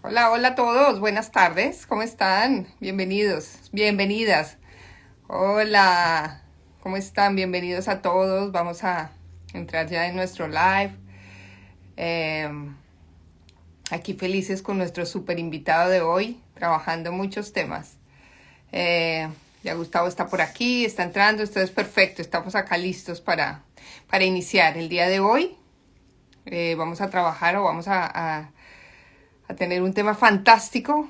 Hola, hola a todos, buenas tardes, ¿cómo están? Bienvenidos, bienvenidas. Hola, ¿cómo están? Bienvenidos a todos. Vamos a entrar ya en nuestro live. Eh, Aquí felices con nuestro super invitado de hoy, trabajando muchos temas. Eh, ya Gustavo está por aquí, está entrando, esto es perfecto, estamos acá listos para iniciar el día de hoy. Vamos a trabajar o vamos a tener un tema fantástico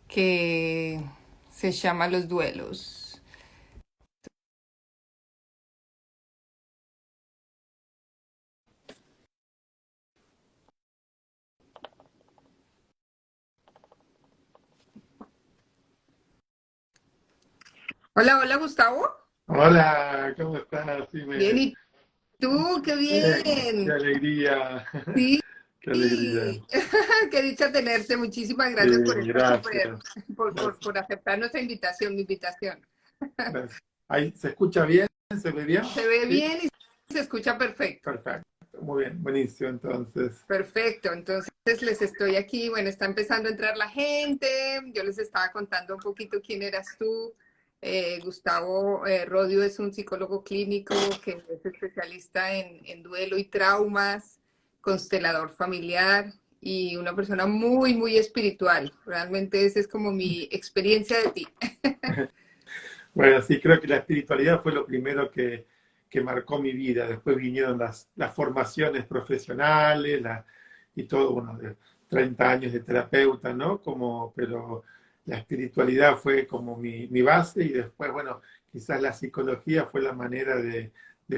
que se llama los duelos. Hola, hola Gustavo. Hola, ¿cómo estás? Sí, Bien, ¿y tú? ¡Qué qué bien! alegría, Sí, qué alegría. qué dicha tenerte. Muchísimas Sí, gracias por esta super, gracias, gracias, por aceptar nuestra invitación, mi invitación. gracias. Ahí, ¿se escucha bien? ¿Se ve bien? Se ve Sí, bien y se escucha perfecto. perfecto, muy bien, buenísimo. Entonces, Perfecto, entonces les estoy aquí, bueno, está empezando a entrar la gente, yo les estaba contando un poquito quién eras tú. Gustavo Rodio es un psicólogo clínico que es especialista en duelo y traumas, constelador familiar y una persona muy, muy espiritual. Realmente esa es como mi experiencia de ti. bueno, sí, creo que la espiritualidad fue lo primero que marcó mi vida. Después vinieron las formaciones profesionales y todo, bueno, de 30 años de terapeuta, ¿no? Pero la espiritualidad fue como mi base y después, bueno, quizás la psicología fue la manera de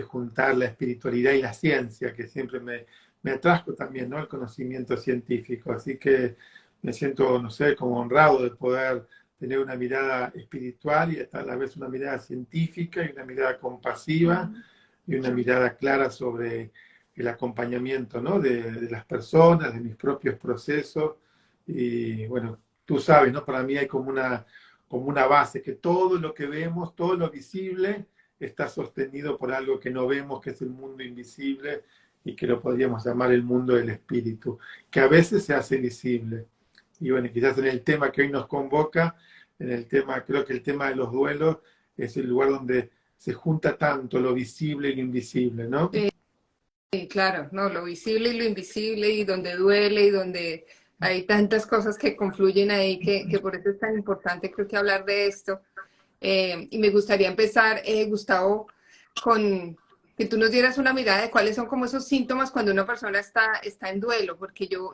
juntar la espiritualidad y la ciencia, que siempre me atrajo también, ¿no? El conocimiento científico. Así que me siento, no sé, como honrado de poder tener una mirada espiritual y a la vez una mirada científica y una mirada compasiva y una mirada clara sobre el acompañamiento, ¿no? de las personas, de mis propios procesos. Y bueno, tú sabes, ¿no? Para mí hay como una base, que todo lo que vemos, todo lo visible, está sostenido por algo que no vemos, que es el mundo invisible y que lo podríamos llamar el mundo del espíritu, que a veces se hace visible. Y bueno, quizás en el tema que hoy nos convoca, en el tema, creo que el tema de los duelos es el lugar donde se junta tanto lo visible y lo invisible, ¿no? Sí, claro, no, lo visible y lo invisible y donde duele y donde hay tantas cosas que confluyen ahí que por eso es tan importante creo que hablar de esto. Y me gustaría empezar, Gustavo, con que tú nos dieras una mirada de cuáles son como esos síntomas cuando una persona está en duelo, porque yo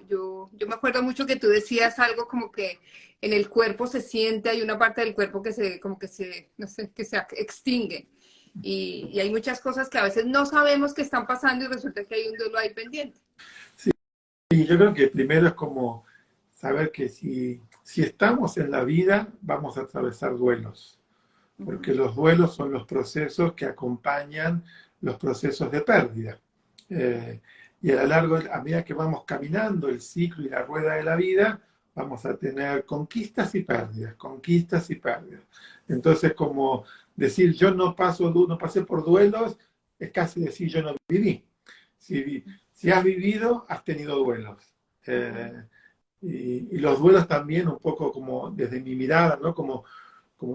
me acuerdo mucho que tú decías algo como que en el cuerpo se siente, hay una parte del cuerpo que se, como que se, no sé, que se extingue. Y hay muchas cosas que a veces no sabemos que están pasando y resulta que hay un duelo ahí pendiente. Sí, y yo creo que primero es como saber que si estamos en la vida, vamos a atravesar duelos, porque los duelos son los procesos que acompañan los procesos de pérdida. Eh, y a lo largo, a medida que vamos caminando el ciclo y la rueda de la vida, vamos a tener conquistas y pérdidas, conquistas y pérdidas. Entonces, como decir yo no pasé por duelos, es casi decir yo no viví. Si has vivido, has tenido duelos. Y los duelos también, un poco como desde mi mirada, ¿no? Como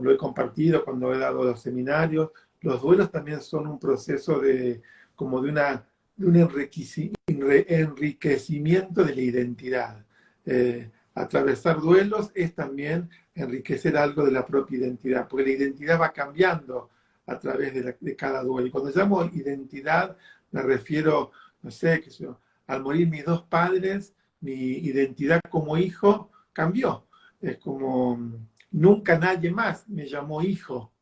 lo he compartido cuando he dado los seminarios, los duelos también son un proceso como de un enriquecimiento de la identidad. Atravesar duelos es también enriquecer algo de la propia identidad, porque la identidad va cambiando a través de cada duelo. Y cuando llamo identidad, me refiero, no sé, al morir mis dos padres, mi identidad como hijo cambió. Es como nunca nadie más me llamó hijo,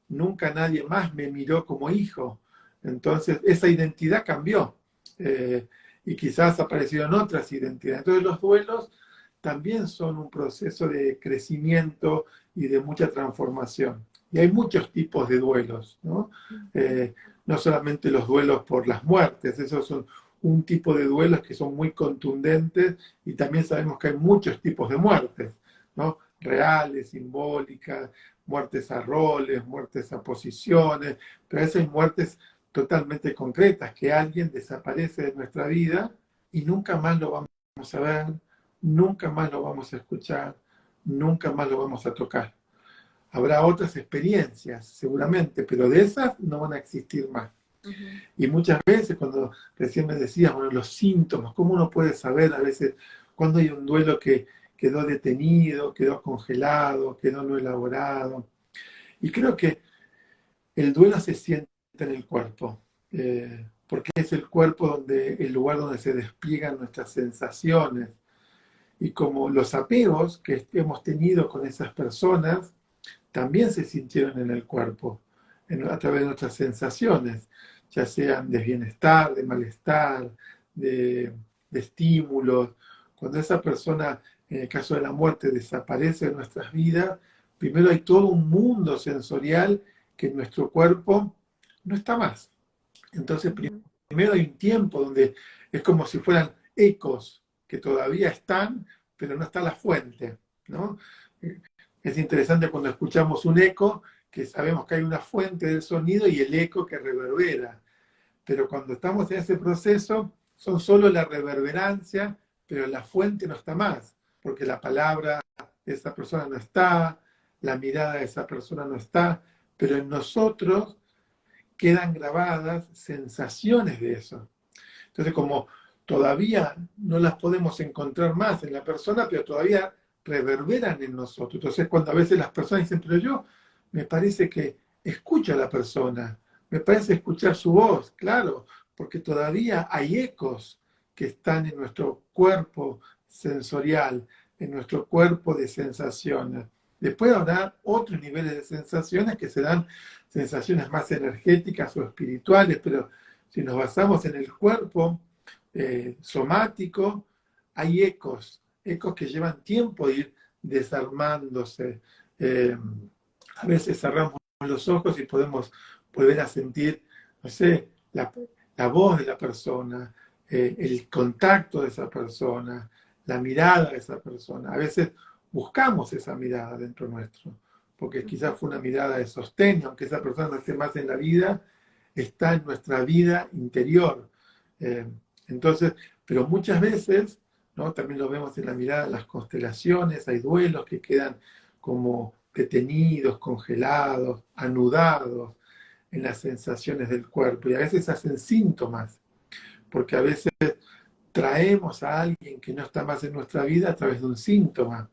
nunca nadie más me miró como hijo. Entonces esa identidad cambió y quizás aparecieron otras identidades. Entonces los duelos también son un proceso de crecimiento y de mucha transformación. Y hay muchos tipos de duelos, ¿no? No solamente los duelos por las muertes, esos son un tipo de duelos que son muy contundentes y también sabemos que hay muchos tipos de muertes, ¿no? Reales, simbólicas, muertes a roles, muertes a posiciones, pero a veces hay muertes totalmente concretas, que alguien desaparece de nuestra vida y nunca más lo vamos a ver, nunca más lo vamos a escuchar, nunca más lo vamos a tocar. Habrá otras experiencias, seguramente, pero de esas no van a existir más. Ujú. Y muchas veces, cuando recién me decías, bueno, los síntomas, ¿cómo uno puede saber a veces cuando hay un duelo que quedó detenido, quedó congelado, quedó no elaborado? Y creo que el duelo se siente en el cuerpo, porque es el cuerpo donde, el lugar donde se despliegan nuestras sensaciones. Y como los apegos que hemos tenido con esas personas también se sintieron en el cuerpo, a través de nuestras sensaciones, ya sean de bienestar, de malestar, de estímulos. Cuando esa persona, en el caso de la muerte, desaparece de nuestras vidas, primero hay todo un mundo sensorial que en nuestro cuerpo no está más. Entonces, Ujú. primero hay un tiempo donde es como si fueran ecos que todavía están, pero no está la fuente, ¿no? Es interesante cuando escuchamos un eco, que sabemos que hay una fuente del sonido y el eco que reverbera. Pero cuando estamos en ese proceso, son solo la reverberancia, pero la fuente no está más, porque la palabra de esa persona no está, la mirada de esa persona no está, pero en nosotros quedan grabadas sensaciones de eso. Entonces, como todavía no las podemos encontrar más en la persona, pero todavía reverberan en nosotros. Entonces, cuando a veces las personas dicen, pero yo me parece que escucho a la persona, me parece escuchar su voz, claro, porque todavía hay ecos que están en nuestro cuerpo sensorial, en nuestro cuerpo de sensaciones. Después habrá otros niveles de sensaciones que serán sensaciones más energéticas o espirituales, pero si nos basamos en el cuerpo somático, hay ecos, ecos que llevan tiempo de ir desarmándose. Eh, a veces cerramos los ojos y podemos volver a sentir, no sé, la voz de la persona, el contacto de esa persona, la mirada de esa persona. A veces buscamos esa mirada dentro nuestro, porque quizás fue una mirada de sostén, aunque esa persona no esté más en la vida, está en nuestra vida interior. Eh, entonces, pero muchas veces, ¿no? También lo vemos en la mirada de las constelaciones, hay duelos que quedan como detenidos, congelados, anudados en las sensaciones del cuerpo y a veces hacen síntomas, porque a veces traemos a alguien que no está más en nuestra vida a través de un síntoma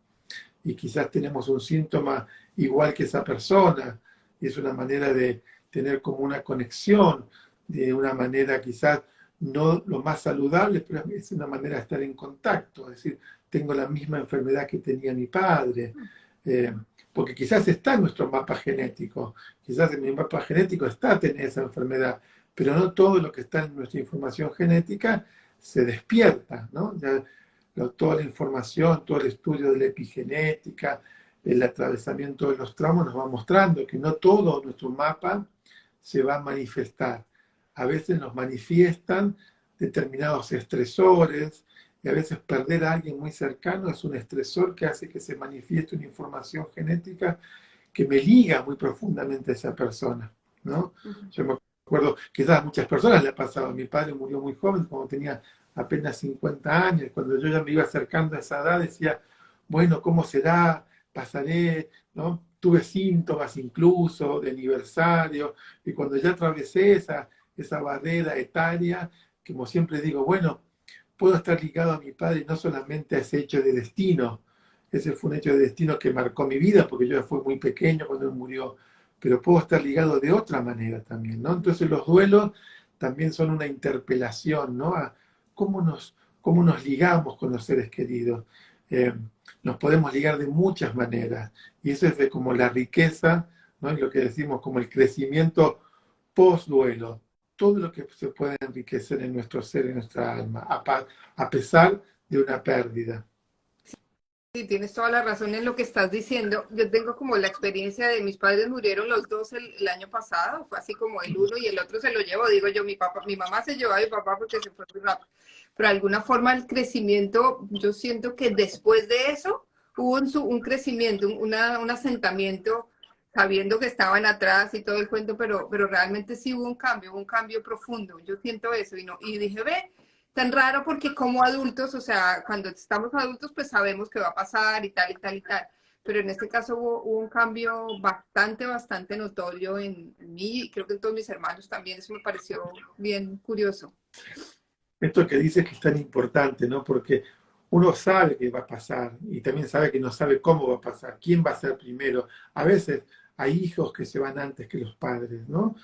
y quizás tenemos un síntoma igual que esa persona y es una manera de tener como una conexión, de una manera quizás no lo más saludable, pero es una manera de estar en contacto, es decir, tengo la misma enfermedad que tenía mi padre, eh, porque quizás está en nuestro mapa genético, quizás en mi mapa genético está tener esa enfermedad, pero no todo lo que está en nuestra información genética se despierta, ¿no? Ya, toda la información, todo el estudio de la epigenética, el atravesamiento de los traumas nos va mostrando que no todo nuestro mapa se va a manifestar. A veces nos manifiestan determinados estresores y a veces perder a alguien muy cercano es un estresor que hace que se manifieste una información genética que me liga muy profundamente a esa persona, ¿no? Ujú. Yo me acuerdo, quizás a muchas personas le ha pasado, mi padre murió muy joven, cuando tenía apenas 50 años, cuando yo ya me iba acercando a esa edad, decía, bueno, ¿cómo será? Pasaré, ¿no? Tuve síntomas incluso de aniversario, y cuando ya atravesé esa barrera etaria, como siempre digo, bueno, puedo estar ligado a mi padre no solamente a ese hecho de destino, ese fue un hecho de destino que marcó mi vida, porque yo fui muy pequeño cuando él murió, pero puedo estar ligado de otra manera también, ¿no? Entonces los duelos también son una interpelación, ¿no? A cómo nos ligamos con los seres queridos. Eh, nos podemos ligar de muchas maneras, y eso es de como la riqueza, ¿no? Y lo que decimos como el crecimiento post-duelo, todo lo que se puede enriquecer en nuestro ser, en nuestra alma, a pesar de una pérdida. Sí, tienes toda la razón en lo que estás diciendo. Yo tengo como la experiencia de mis padres murieron los dos el año pasado, fue así como el uno y el otro se lo llevó. Digo yo, mi papá, mi mamá se llevó a mi papá porque se fue muy rápido. Pero de alguna forma el crecimiento, yo siento que después de eso hubo un crecimiento, un asentamiento, sabiendo que estaban atrás y todo el cuento, pero realmente sí hubo un cambio profundo. Yo siento eso y, no, y dije, ve, tan raro porque como adultos, o sea, cuando estamos adultos, pues sabemos que va a pasar y tal y tal y tal. Pero en este caso hubo un cambio bastante notorio en mí y creo que en todos mis hermanos también. Eso me pareció bien curioso. Esto que dices que es tan importante, ¿no? Porque uno sabe que va a pasar y también sabe que no sabe cómo va a pasar, quién va a ser primero. A veces hay hijos que se van antes que los padres, ¿no?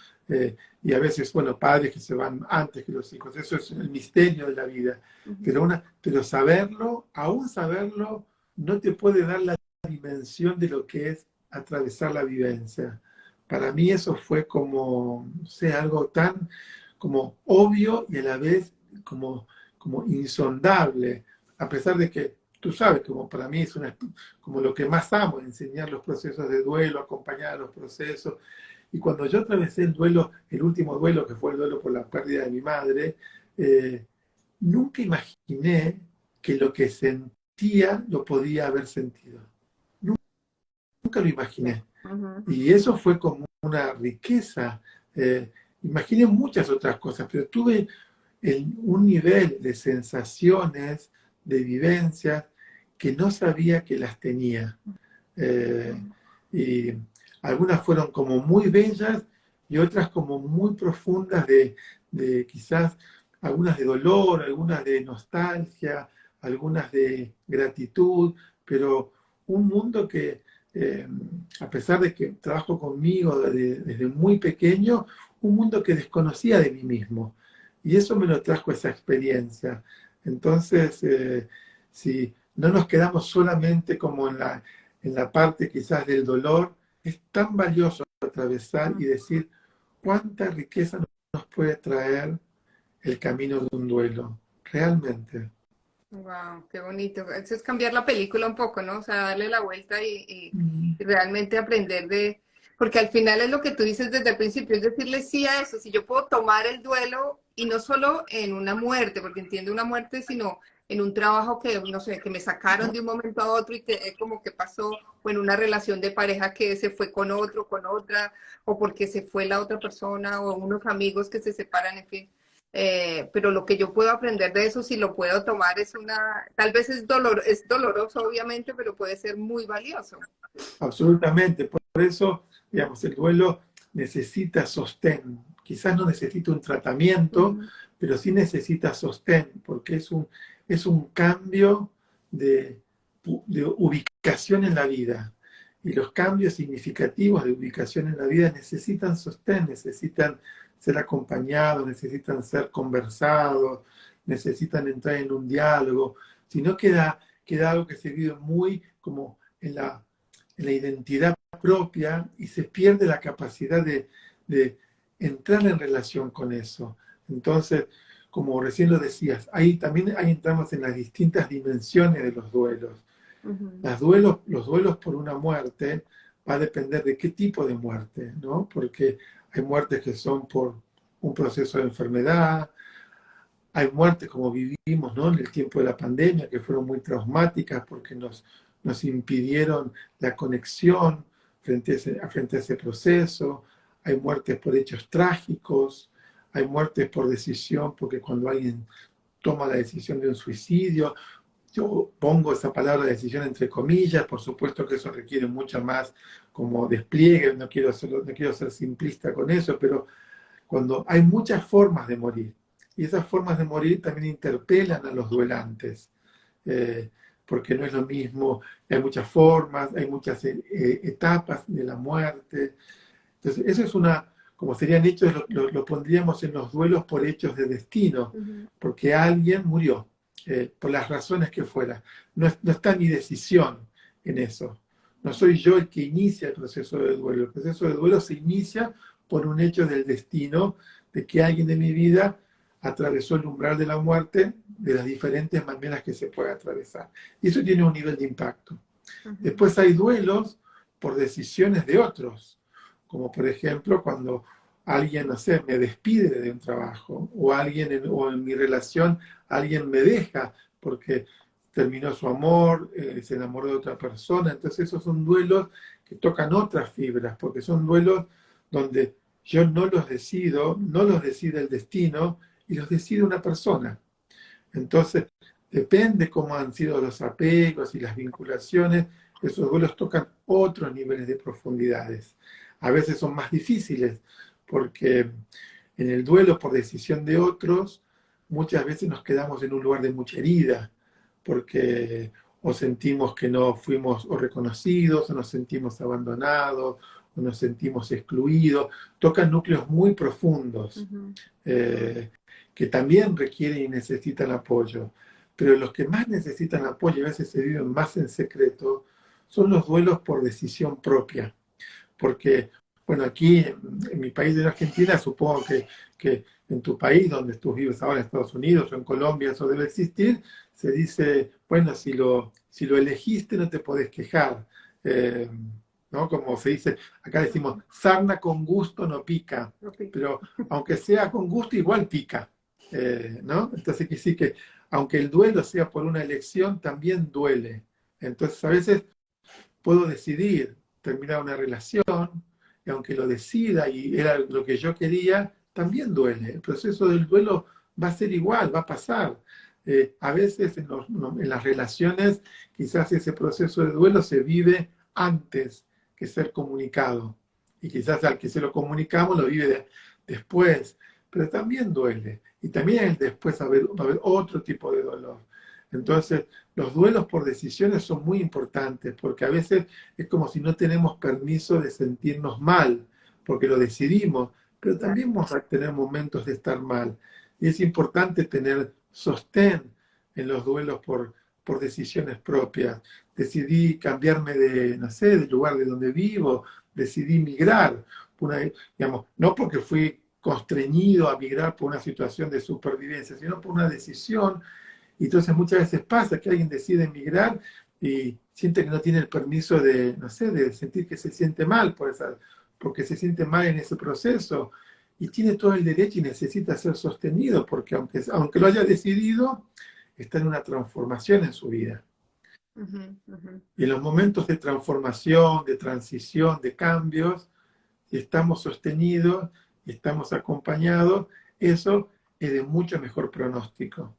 Y a veces, bueno, padres que se van antes que los hijos. Eso es el misterio de la vida. Ujú. Pero saberlo, aún saberlo, no te puede dar la dimensión de lo que es atravesar la vivencia. Para mí eso fue como, no sé, algo tan como obvio y a la vez como insondable, a pesar de que tú sabes, como para mí es como lo que más amo, enseñar los procesos de duelo, acompañar a los procesos. Y cuando yo atravesé el duelo, el último duelo, que fue el duelo por la pérdida de mi madre, eh, nunca imaginé que lo que sentía lo podía haber sentido. Nunca lo imaginé. Ujú. Y eso fue como una riqueza. Imaginé muchas otras cosas, pero tuve un nivel de sensaciones, de vivencias, que no sabía que las tenía. Eh, y algunas fueron como muy bellas y otras como muy profundas de quizás algunas de dolor, algunas de nostalgia, algunas de gratitud, pero un mundo que, eh, a pesar de que trabajo conmigo desde muy pequeño, un mundo que desconocía de mí mismo. Y eso me lo trajo esa experiencia. Entonces, si no nos quedamos solamente como en la parte quizás del dolor, es tan valioso atravesar y decir cuánta riqueza nos puede traer el camino de un duelo, realmente. Wow, qué bonito. Eso es cambiar la película un poco, ¿no? O sea, darle la vuelta Mm. y realmente aprender de... Porque al final es lo que tú dices desde el principio, es decirle sí a eso. Si yo puedo tomar el duelo y no solo en una muerte, porque entiendo una muerte, sino en un trabajo que, no sé, que me sacaron de un momento a otro y que como que pasó, o en una relación de pareja que se fue con otro, con otra, o porque se fue la otra persona, o unos amigos que se separan, en fin. Pero lo que yo puedo aprender de eso, si lo puedo tomar, es tal vez es doloroso obviamente, pero puede ser muy valioso. Absolutamente. Por eso, digamos, el duelo necesita sostén. Quizás no necesita un tratamiento, Ujú, pero sí necesita sostén, porque es un cambio de, de ubicación en la vida. Y los cambios significativos de ubicación en la vida necesitan sostén, necesitan ser acompañados, necesitan ser conversados, necesitan entrar en un diálogo. Si no queda algo que se vive muy como en la identidad propia y se pierde la capacidad de entrar en relación con eso. Entonces, como recién lo decías, ahí entramos en las distintas dimensiones de los duelos. ujú, Los duelos por una muerte va a depender de qué tipo de muerte, ¿no? Porque hay muertes que son por un proceso de enfermedad, hay muertes como vivimos, ¿no? En el tiempo de la pandemia, que fueron muy traumáticas porque nos impidieron la conexión frente a ese proceso. Hay muertes por hechos trágicos, hay muertes por decisión, porque cuando alguien toma la decisión de un suicidio, yo pongo esa palabra decisión entre comillas, por supuesto que eso requiere mucho más como despliegue, no quiero ser simplista con eso, pero cuando hay muchas formas de morir. Y esas formas de morir también interpelan a los duelantes, eh, porque no es lo mismo, hay muchas formas, hay muchas etapas de la muerte. Entonces, eso es como serían hechos, lo pondríamos en los duelos por hechos de destino, ujú, porque alguien murió, por las razones que fuera. No está mi decisión en eso. No soy yo el que inicia el proceso de duelo. El proceso de duelo se inicia por un hecho del destino, de que alguien de mi vida atravesó el umbral de la muerte de las diferentes maneras que se puede atravesar. Y eso tiene un nivel de impacto. ujú. Después hay duelos por decisiones de otros, como por ejemplo cuando alguien, no sé, me despide de un trabajo o en mi relación alguien me deja porque terminó su amor, se enamoró de otra persona. Entonces esos son duelos que tocan otras fibras, porque son duelos donde yo no los decido, no los decide el destino y los decide una persona. Entonces, depende cómo han sido los apegos y las vinculaciones, esos duelos tocan otros niveles de profundidades. A veces son más difíciles, porque en el duelo por decisión de otros, muchas veces nos quedamos en un lugar de mucha herida, porque o sentimos que no fuimos o reconocidos, o nos sentimos abandonados, o nos sentimos excluidos. Tocan núcleos muy profundos, eh, que también requieren y necesitan apoyo. Pero los que más necesitan apoyo, y a veces se viven más en secreto, son los duelos por decisión propia. Porque, bueno, aquí en mi país de Argentina, supongo que en tu país, donde tú vives ahora, en Estados Unidos o en Colombia, eso debe existir, se dice, bueno, si lo elegiste no te podés quejar. Eh, ¿No? Como se dice, acá decimos, sarna con gusto no pica, pero aunque sea con gusto, igual pica. ¿No? Entonces, que sí que, aunque el duelo sea por una elección, también duele. Entonces, a veces puedo decidir terminar una relación, y aunque lo decida y era lo que yo quería, también duele. El proceso del duelo va a ser igual, va a pasar. A veces en las relaciones, quizás ese proceso de duelo se vive antes que ser comunicado. Y quizás al que se lo comunicamos lo vive después. Pero también duele. Y también después va a haber otro tipo de dolor. Entonces, los duelos por decisiones son muy importantes, porque a veces es como si no tenemos permiso de sentirnos mal, porque lo decidimos, pero también vamos a tener momentos de estar mal. Y es importante tener sostén en los duelos por decisiones propias. Decidí cambiarme de, no sé, del lugar de donde vivo, decidí migrar, digamos, no porque fui constreñido a migrar por una situación de supervivencia, sino por una decisión. Y entonces muchas veces pasa que alguien decide emigrar y siente que no tiene el permiso de, no sé, de sentir que se siente mal porque se siente mal en ese proceso. Y tiene todo el derecho y necesita ser sostenido, porque aunque lo haya decidido, está en una transformación en su vida. Y en los momentos de transformación, de transición, de cambios, si estamos sostenidos y estamos acompañados, eso es de mucho mejor pronóstico.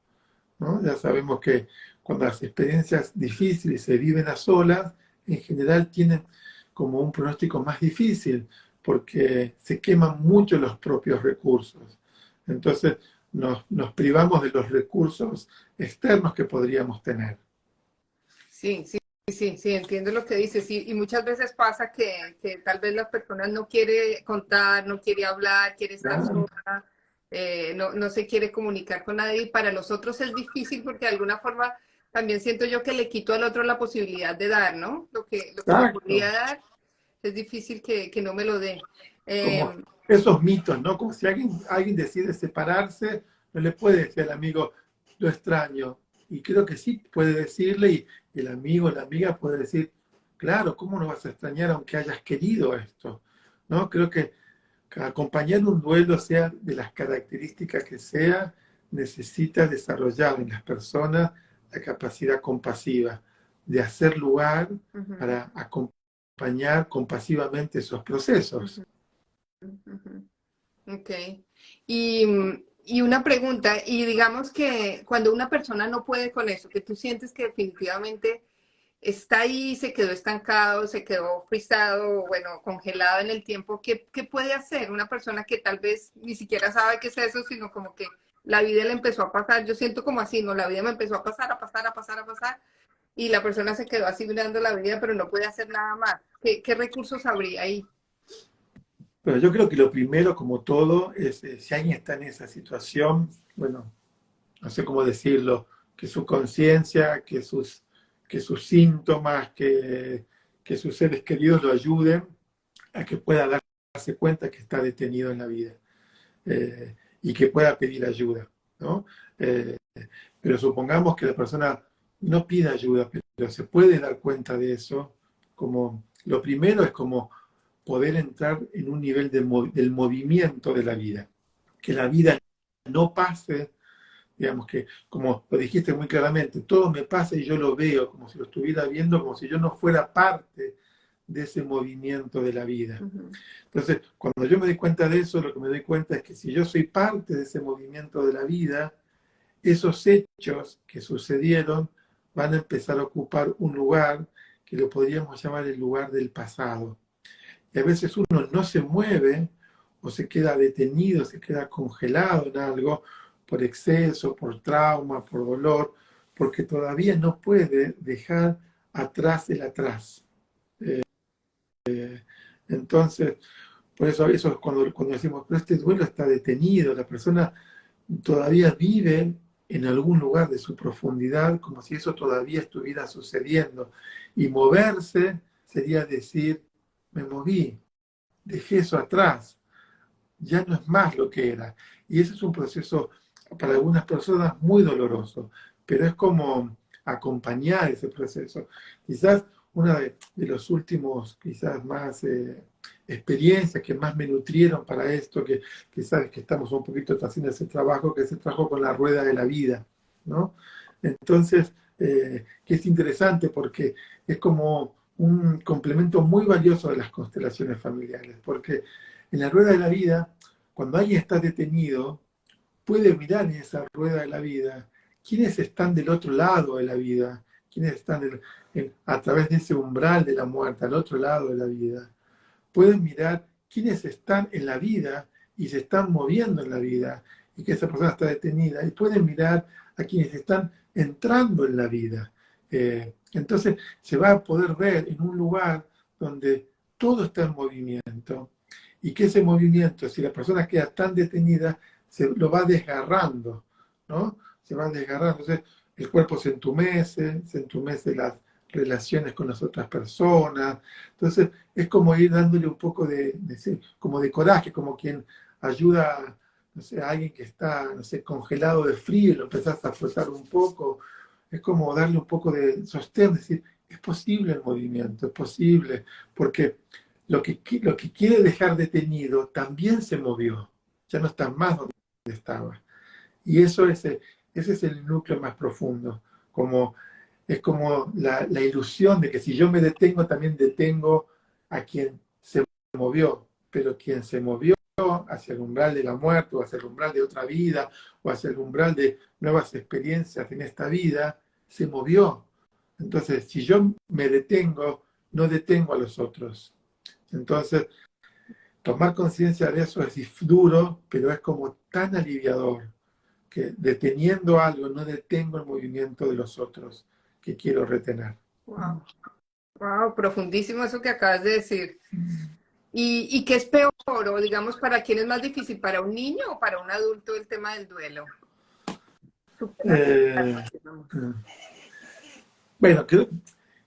¿No? Ya sabemos que cuando las experiencias difíciles se viven a solas, en general tienen como un pronóstico más difícil, porque se queman mucho los propios recursos. Entonces nos privamos de los recursos externos que podríamos tener. Sí, sí, sí, sí, entiendo lo que dices. Y muchas veces pasa que tal vez las personas no quiere contar, no quiere hablar, quiere estar Claro, sola, no se quiere comunicar con nadie. Y para los otros es difícil porque de alguna forma también siento yo que le quito al otro la posibilidad de dar, ¿no? Lo que me exacto. podría dar es difícil que no me lo dé. Como Eh, esos mitos, ¿no? Como si alguien decide separarse, no le puede decir al amigo, lo extraño. Y creo que sí puede decirle, y el amigo, la amiga puede decir, claro, ¿cómo no vas a extrañar aunque hayas querido esto? ¿No? Creo que acompañar un duelo, sea de las características que sea, necesita desarrollar en las personas la capacidad compasiva de hacer lugar Ujú, para acompañar compasivamente esos procesos. ujú, ujú. Ok. Y, y una pregunta, y digamos que cuando una persona no puede con eso, que tú sientes que definitivamente está ahí, se quedó estancado, se quedó frisado, bueno, congelado en el tiempo, ¿qué puede hacer una persona que tal vez ni siquiera sabe qué es eso, sino como que la vida le empezó a pasar? Yo siento como así, ¿no? La vida me empezó a pasar, a pasar, a pasar, a pasar, y la persona se quedó así mirando la vida, pero no puede hacer nada más. ¿Qué recursos habría ahí? Pero yo creo que lo primero, como todo, es si alguien está en esa situación, bueno, no sé cómo decirlo, que su conciencia, que sus síntomas, que sus seres queridos lo ayuden a que pueda darse cuenta que está detenido en la vida, y que pueda pedir ayuda, ¿no? Eh, pero supongamos que la persona no pida ayuda, pero se puede dar cuenta de eso, como lo primero es como poder entrar en un nivel del movimiento de la vida, que la vida no pase, digamos que, como lo dijiste muy claramente, todo me pasa y yo lo veo como si lo estuviera viendo, como si yo no fuera parte de ese movimiento de la vida. Ujú, Entonces, cuando yo me doy cuenta de eso, lo que me doy cuenta es que si yo soy parte de ese movimiento de la vida, esos hechos que sucedieron van a empezar a ocupar un lugar que lo podríamos llamar el lugar del pasado. Y a veces uno no se mueve o se queda detenido, se queda congelado en algo por exceso, por trauma, por dolor, porque todavía no puede dejar atrás el atrás. Entonces, por eso es cuando decimos, pero este duelo está detenido, la persona todavía vive en algún lugar de su profundidad como si eso todavía estuviera sucediendo. Y moverse sería decir, me moví, dejé eso atrás, ya no es más lo que era. Y ese es un proceso para algunas personas muy doloroso, pero es como acompañar ese proceso. Quizás una de los últimos, quizás más experiencias que más me nutrieron para esto, que sabes que estamos un poquito haciendo ese trabajo, que es el trabajo con la rueda de la vida, ¿no? Entonces, que es interesante porque es como un complemento muy valioso de las constelaciones familiares, porque en la rueda de la vida, cuando alguien está detenido, puede mirar en esa rueda de la vida quiénes están del otro lado de la vida, quiénes están a través de ese umbral de la muerte, al otro lado de la vida. Pueden mirar quiénes están en la vida y se están moviendo en la vida y que esa persona está detenida. Y pueden mirar a quienes están entrando en la vida. Entonces se va a poder ver en un lugar donde todo está en movimiento y que ese movimiento, si la persona queda tan detenida, se lo va desgarrando, ¿no? Se va desgarrando. Entonces, el cuerpo se entumece las relaciones con las otras personas. Entonces, es como ir dándole un poco como de coraje, como quien ayuda, no sé, a alguien que está, no sé, congelado de frío y lo empezás a frotar un poco. Es como darle un poco de sostén, decir, es posible el movimiento, es posible, porque lo que quiere dejar detenido también se movió, ya no está más donde estaba. Y ese es el núcleo más profundo, es como la ilusión de que si yo me detengo, también detengo a quien se movió, pero quien se movió hacia el umbral de la muerte, o hacia el umbral de otra vida, o hacia el umbral de nuevas experiencias en esta vida, se movió. Entonces, si yo me detengo, no detengo a los otros. Entonces, tomar conciencia de eso es duro, pero es como tan aliviador que deteniendo algo no detengo el movimiento de los otros que quiero retener. Wow, wow, profundísimo eso que acabas de decir. ¿Y qué es peor? O digamos, ¿para quién es más difícil? ¿Para un niño o para un adulto el tema del duelo? Eh, bueno,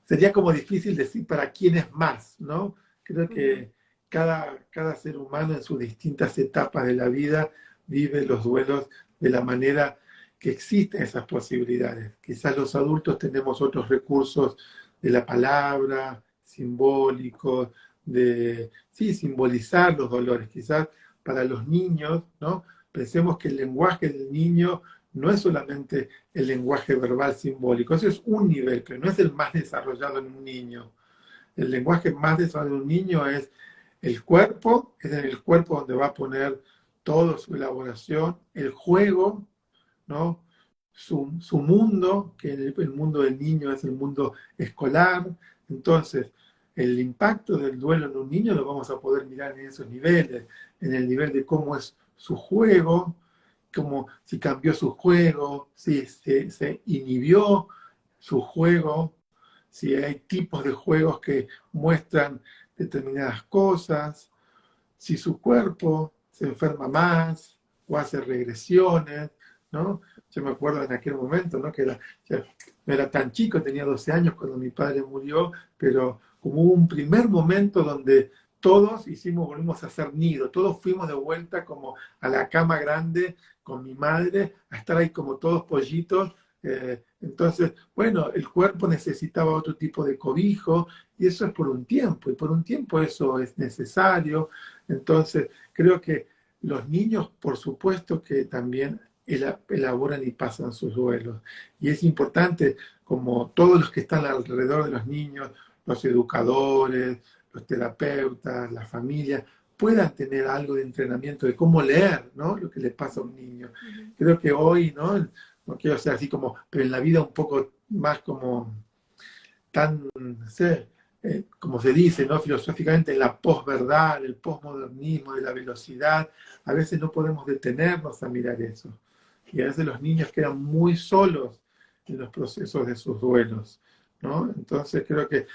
sería como difícil decir para quién es más, ¿no? Creo que cada ser humano en sus distintas etapas de la vida vive los duelos de la manera que existen esas posibilidades. Quizás los adultos tenemos otros recursos de la palabra, simbólicos, de, sí, simbolizar los dolores. Quizás para los niños, ¿no? Pensemos que el lenguaje del niño no es solamente el lenguaje verbal simbólico, eso es un nivel, pero no es el más desarrollado en un niño. El lenguaje más desarrollado en un niño es el cuerpo, es en el cuerpo donde va a poner toda su elaboración, el juego, ¿no? Su mundo, que el mundo del niño es el mundo escolar. Entonces, el impacto del duelo en un niño lo vamos a poder mirar en esos niveles, en el nivel de cómo es su juego, como si cambió su juego, si se inhibió su juego, si hay tipos de juegos que muestran determinadas cosas, si su cuerpo se enferma más o hace regresiones, ¿no? Yo me acuerdo en aquel momento, ¿no? No era tan chico, tenía 12 años cuando mi padre murió, pero como hubo un primer momento donde todos volvimos a hacer nido, todos fuimos de vuelta como a la cama grande con mi madre, a estar ahí como todos pollitos. Entonces, bueno, el cuerpo necesitaba otro tipo de cobijo y eso es por un tiempo, y por un tiempo eso es necesario. Entonces, creo que los niños, por supuesto que también elaboran y pasan sus duelos. Y es importante, como todos los que están alrededor de los niños, los educadores, los terapeutas, la familia, puedan tener algo de entrenamiento de cómo leer, ¿no? Lo que le pasa a un niño. Creo que hoy, ¿no? no quiero ser así como, pero en la vida un poco más como tan, no sé, como se dice, ¿no? Filosóficamente, la posverdad, el posmodernismo de la velocidad, a veces no podemos detenernos a mirar eso. Y a veces los niños quedan muy solos en los procesos de sus duelos, ¿no? Entonces creo que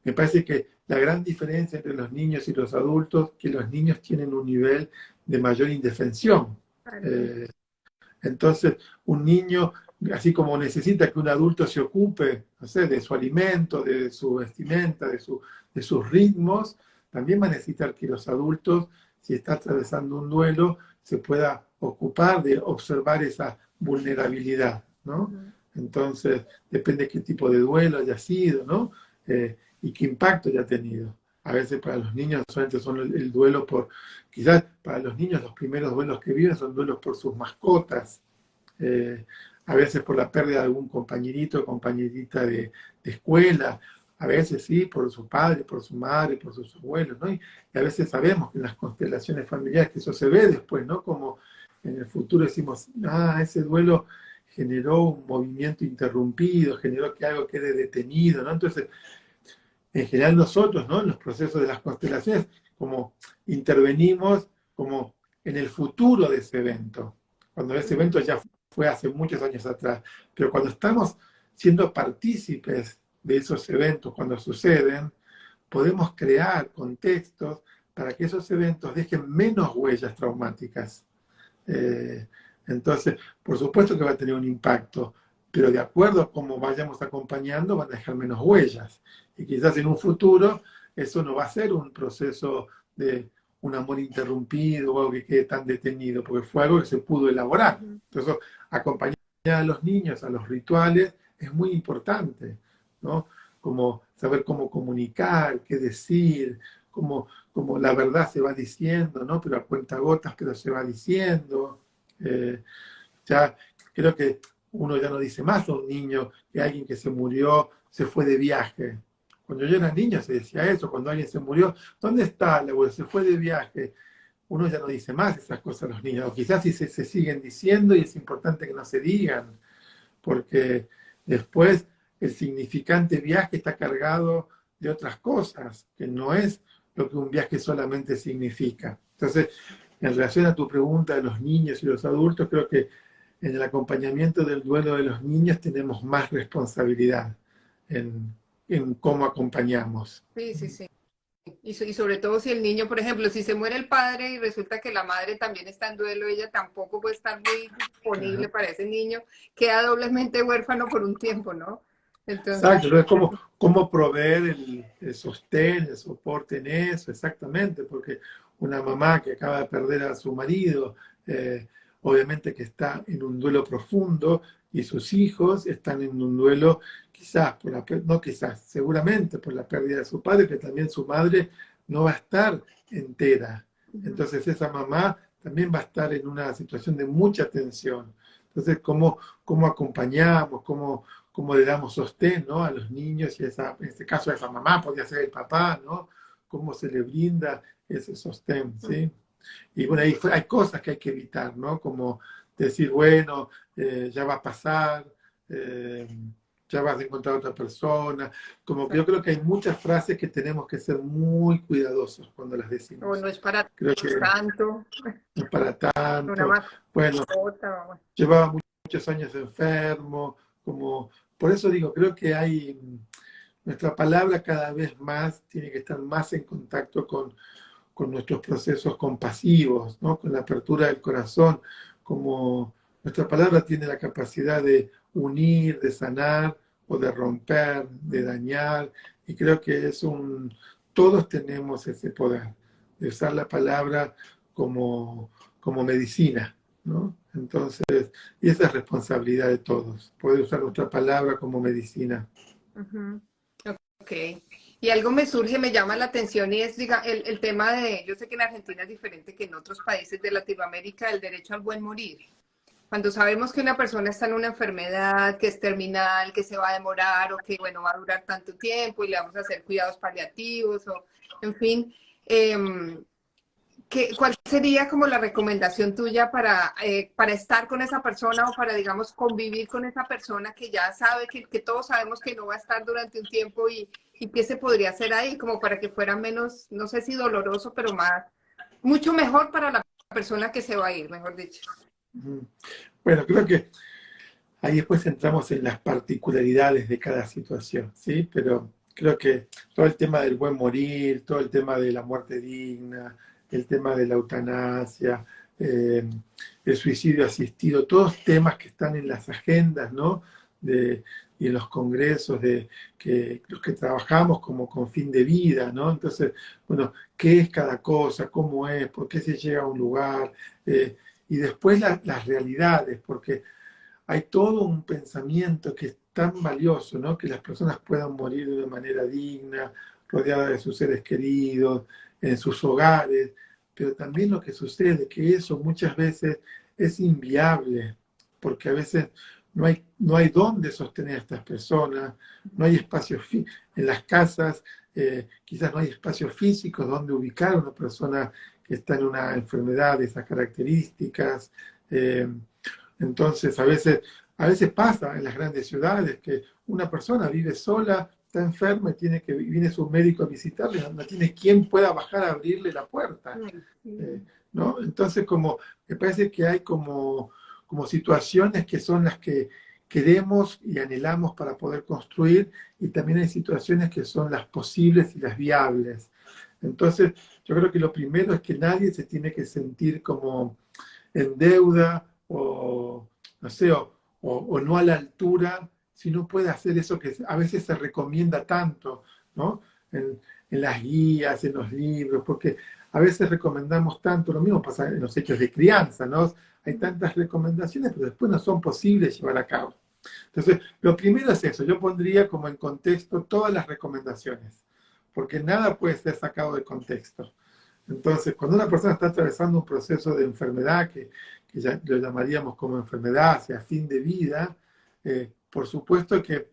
me parece que la gran diferencia entre los niños y los adultos, que los niños tienen un nivel de mayor indefensión. Eh, entonces, un niño, así como necesita que un adulto se ocupe, no sé, de su alimento, de su vestimenta, de sus ritmos, también va a necesitar que los adultos, si está atravesando un duelo, se pueda ocupar de observar esa vulnerabilidad, ¿no? Ujú. Entonces, depende qué tipo de duelo haya sido, ¿no? Y qué impacto haya tenido. A veces para los niños solamente son el duelo por, quizás para los niños los primeros duelos que viven son duelos por sus mascotas, eh, a veces por la pérdida de algún compañerito o compañerita de escuela, a veces sí, por su padre, por su madre, por sus abuelos, ¿no? Y a veces sabemos que en las constelaciones familiares que eso se ve después, ¿no? Como en el futuro decimos, ah, ese duelo generó un movimiento interrumpido, generó que algo quede detenido, ¿no? Entonces, en general nosotros, ¿no? En los procesos de las constelaciones, como intervenimos como en el futuro de ese evento, cuando ese evento ya fue hace muchos años atrás, pero cuando estamos siendo partícipes de esos eventos, cuando suceden, podemos crear contextos para que esos eventos dejen menos huellas traumáticas. Eh, entonces, por supuesto que va a tener un impacto, pero de acuerdo a cómo vayamos acompañando, van a dejar menos huellas. Y quizás en un futuro eso no va a ser un proceso de un amor interrumpido o algo que quede tan detenido, porque fue algo que se pudo elaborar. Ujú. Entonces, acompañar a los niños a los rituales es muy importante, ¿no? Como saber cómo comunicar, qué decir, cómo la verdad se va diciendo, ¿no? Pero a cuentagotas, pero se va diciendo. Eh, ya creo que uno ya no dice más a un niño que alguien que se murió se fue de viaje. Cuando yo era niño se decía eso, cuando alguien se murió, ¿dónde está el abuelo? Se fue de viaje. Uno ya no dice más esas cosas a los niños, o quizás sí se siguen diciendo y es importante que no se digan, porque después el significante viaje está cargado de otras cosas, que no es lo que un viaje solamente significa. Entonces, en relación a tu pregunta de los niños y los adultos, creo que en el acompañamiento del duelo de los niños tenemos más responsabilidad en cómo acompañamos. Sí, sí, sí. Y sobre todo si el niño, por ejemplo, si se muere el padre y resulta que la madre también está en duelo, ella tampoco puede estar muy disponible Claro. para ese niño, queda doblemente huérfano por un tiempo, ¿no? Entonces, Exacto, entonces cómo proveer el sostén, el soporte en eso, exactamente, porque una mamá que acaba de perder a su marido, eh, obviamente que está en un duelo profundo y sus hijos están en un duelo quizás, no quizás, seguramente por la pérdida de su padre, pero también su madre no va a estar entera. Entonces esa mamá también va a estar en una situación de mucha tensión. Entonces, cómo acompañamos, cómo le damos sostén, ¿no? A los niños y en este caso a esa mamá, podría ser el papá, ¿no? Cómo se le brinda ese sostén, ¿sí? Y bueno, hay cosas que hay que evitar, ¿no? Como decir, bueno, ya va a pasar, eh, ya vas a encontrar otra persona. Como que yo creo que hay muchas frases que tenemos que ser muy cuidadosos cuando las o no decimos. es para Creo que tanto, no es para una tanto. Bueno, mascota, bueno. llevaba muchos años enfermo, como, por eso digo, creo que nuestra palabra cada vez más tiene que estar más en contacto con nuestros procesos compasivos, ¿no? Con la apertura del corazón, como nuestra palabra tiene la capacidad de unir, de sanar o de romper, de dañar, y creo que todos tenemos ese poder de usar la palabra como medicina, ¿no? Entonces, y esa es responsabilidad de todos, poder usar nuestra palabra como medicina. Ujú. Ok. Y algo me surge, me llama la atención y es diga, el tema de, yo sé que en Argentina es diferente que en otros países de Latinoamérica, el derecho al buen morir. Cuando sabemos que una persona está en una enfermedad que es terminal, que se va a demorar o que, bueno, va a durar tanto tiempo y le vamos a hacer cuidados paliativos o, en fin, eh, ¿Cuál sería como la recomendación tuya para estar con esa persona o para, digamos, convivir con esa persona que ya sabe que todos sabemos que no va a estar durante un tiempo y qué se podría hacer ahí como para que fuera menos, no sé si doloroso, pero más, mucho mejor para la persona que se va a ir, mejor dicho? Bueno, creo que ahí después entramos en las particularidades de cada situación, ¿sí? Pero creo que todo el tema del buen morir, todo el tema de la muerte digna, el tema de la eutanasia, eh, el suicidio asistido, todos temas que están en las agendas, ¿no? Y en los congresos de que los que trabajamos como con fin de vida, ¿no? Entonces, bueno, ¿qué es cada cosa? ¿Cómo es? ¿Por qué se llega a un lugar? Y después las realidades, porque hay todo un pensamiento que es tan valioso, ¿no? Que las personas puedan morir de una manera digna, rodeadas de sus seres queridos, en sus hogares, pero también lo que sucede, que eso muchas veces es inviable, porque a veces no hay dónde sostener a estas personas, no hay espacio en las casas, quizás no hay espacios físicos donde ubicar a una persona que está en una enfermedad de esas características. Entonces, a veces pasa en las grandes ciudades que una persona vive sola, está enferma y viene su médico a visitarle, no tiene quien pueda bajar a abrirle la puerta. eh, ¿No? Entonces, me parece que hay como situaciones que son las que queremos y anhelamos para poder construir, y también hay situaciones que son las posibles y las viables. Entonces, yo creo que lo primero es que nadie se tiene que sentir como en deuda o, no sé, o no a la altura, si no puede hacer eso que a veces se recomienda tanto, ¿no? En las guías, en los libros, porque a veces recomendamos tanto, lo mismo pasa en los hechos de crianza, ¿no? Hay tantas recomendaciones, pero después no son posibles llevar a cabo. Entonces, lo primero es eso, yo pondría como en contexto todas las recomendaciones, porque nada puede ser sacado de contexto. Entonces, cuando una persona está atravesando un proceso de enfermedad, que ya lo llamaríamos como enfermedad hacia fin de vida, por supuesto que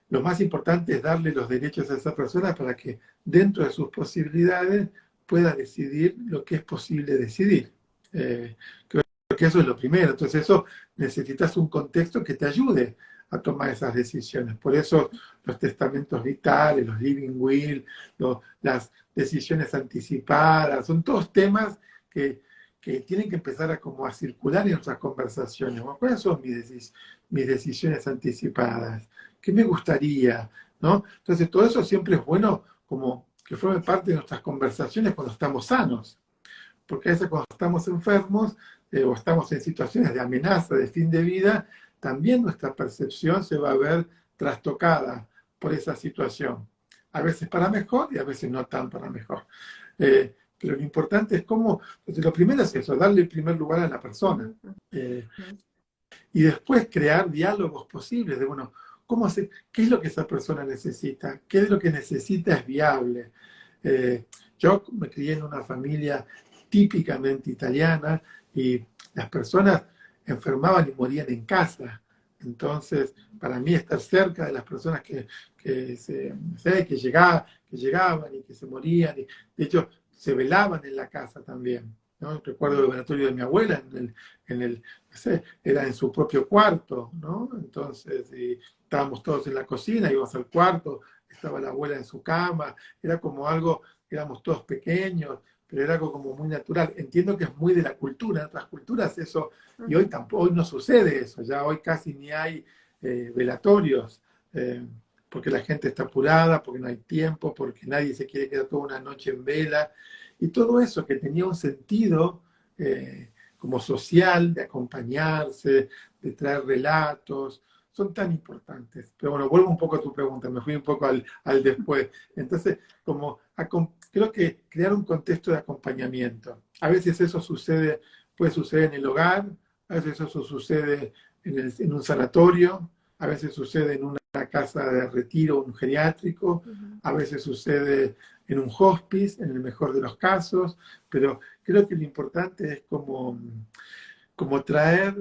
lo más importante es darle los derechos a esa persona para que dentro de sus posibilidades pueda decidir lo que es posible decidir. Creo que eso es lo primero. Entonces, eso necesitas un contexto que te ayude a tomar esas decisiones. Por eso los testamentos vitales, los living will, las decisiones anticipadas, son todos temas que tienen que empezar a circular en nuestras conversaciones. ¿Cuáles son mis decisiones anticipadas? ¿Qué me gustaría? ¿No? Entonces, todo eso siempre es bueno como que forme parte de nuestras conversaciones cuando estamos sanos. Porque a veces cuando estamos enfermos o estamos en situaciones de amenaza, de fin de vida, también nuestra percepción se va a ver trastocada por esa situación. A veces para mejor y a veces no tan para mejor. Pero lo importante es cómo, entonces lo primero es eso, darle el primer lugar a la persona. Y después crear diálogos posibles de, bueno, ¿qué es lo que esa persona necesita? ¿Qué es lo que necesita es viable? Yo me crié en una familia típicamente italiana y las personas enfermaban y morían en casa. Entonces, para mí estar cerca de las personas que llegaban y que se morían, y de hecho se velaban en la casa también. ¿No? Recuerdo el velatorio de mi abuela no sé, era en su propio cuarto, ¿no? Entonces, estábamos todos en la cocina, íbamos al cuarto, estaba la abuela en su cama, era como algo, éramos todos pequeños, pero era algo como muy natural. Entiendo que es muy de la cultura, en otras culturas eso, y hoy no sucede eso, ya hoy casi ni hay velatorios, porque la gente está apurada, porque no hay tiempo, porque nadie se quiere quedar toda una noche en vela, y todo eso que tenía un sentido como social, de acompañarse, de traer relatos, son tan importantes. Pero bueno, vuelvo un poco a tu pregunta, me fui un poco al después. Entonces, creo que crear un contexto de acompañamiento. A veces eso puede suceder en el hogar, a veces eso sucede en un sanatorio, a veces sucede en una casa de retiro, un geriátrico, a veces sucede en un hospice, en el mejor de los casos, pero creo que lo importante es como traer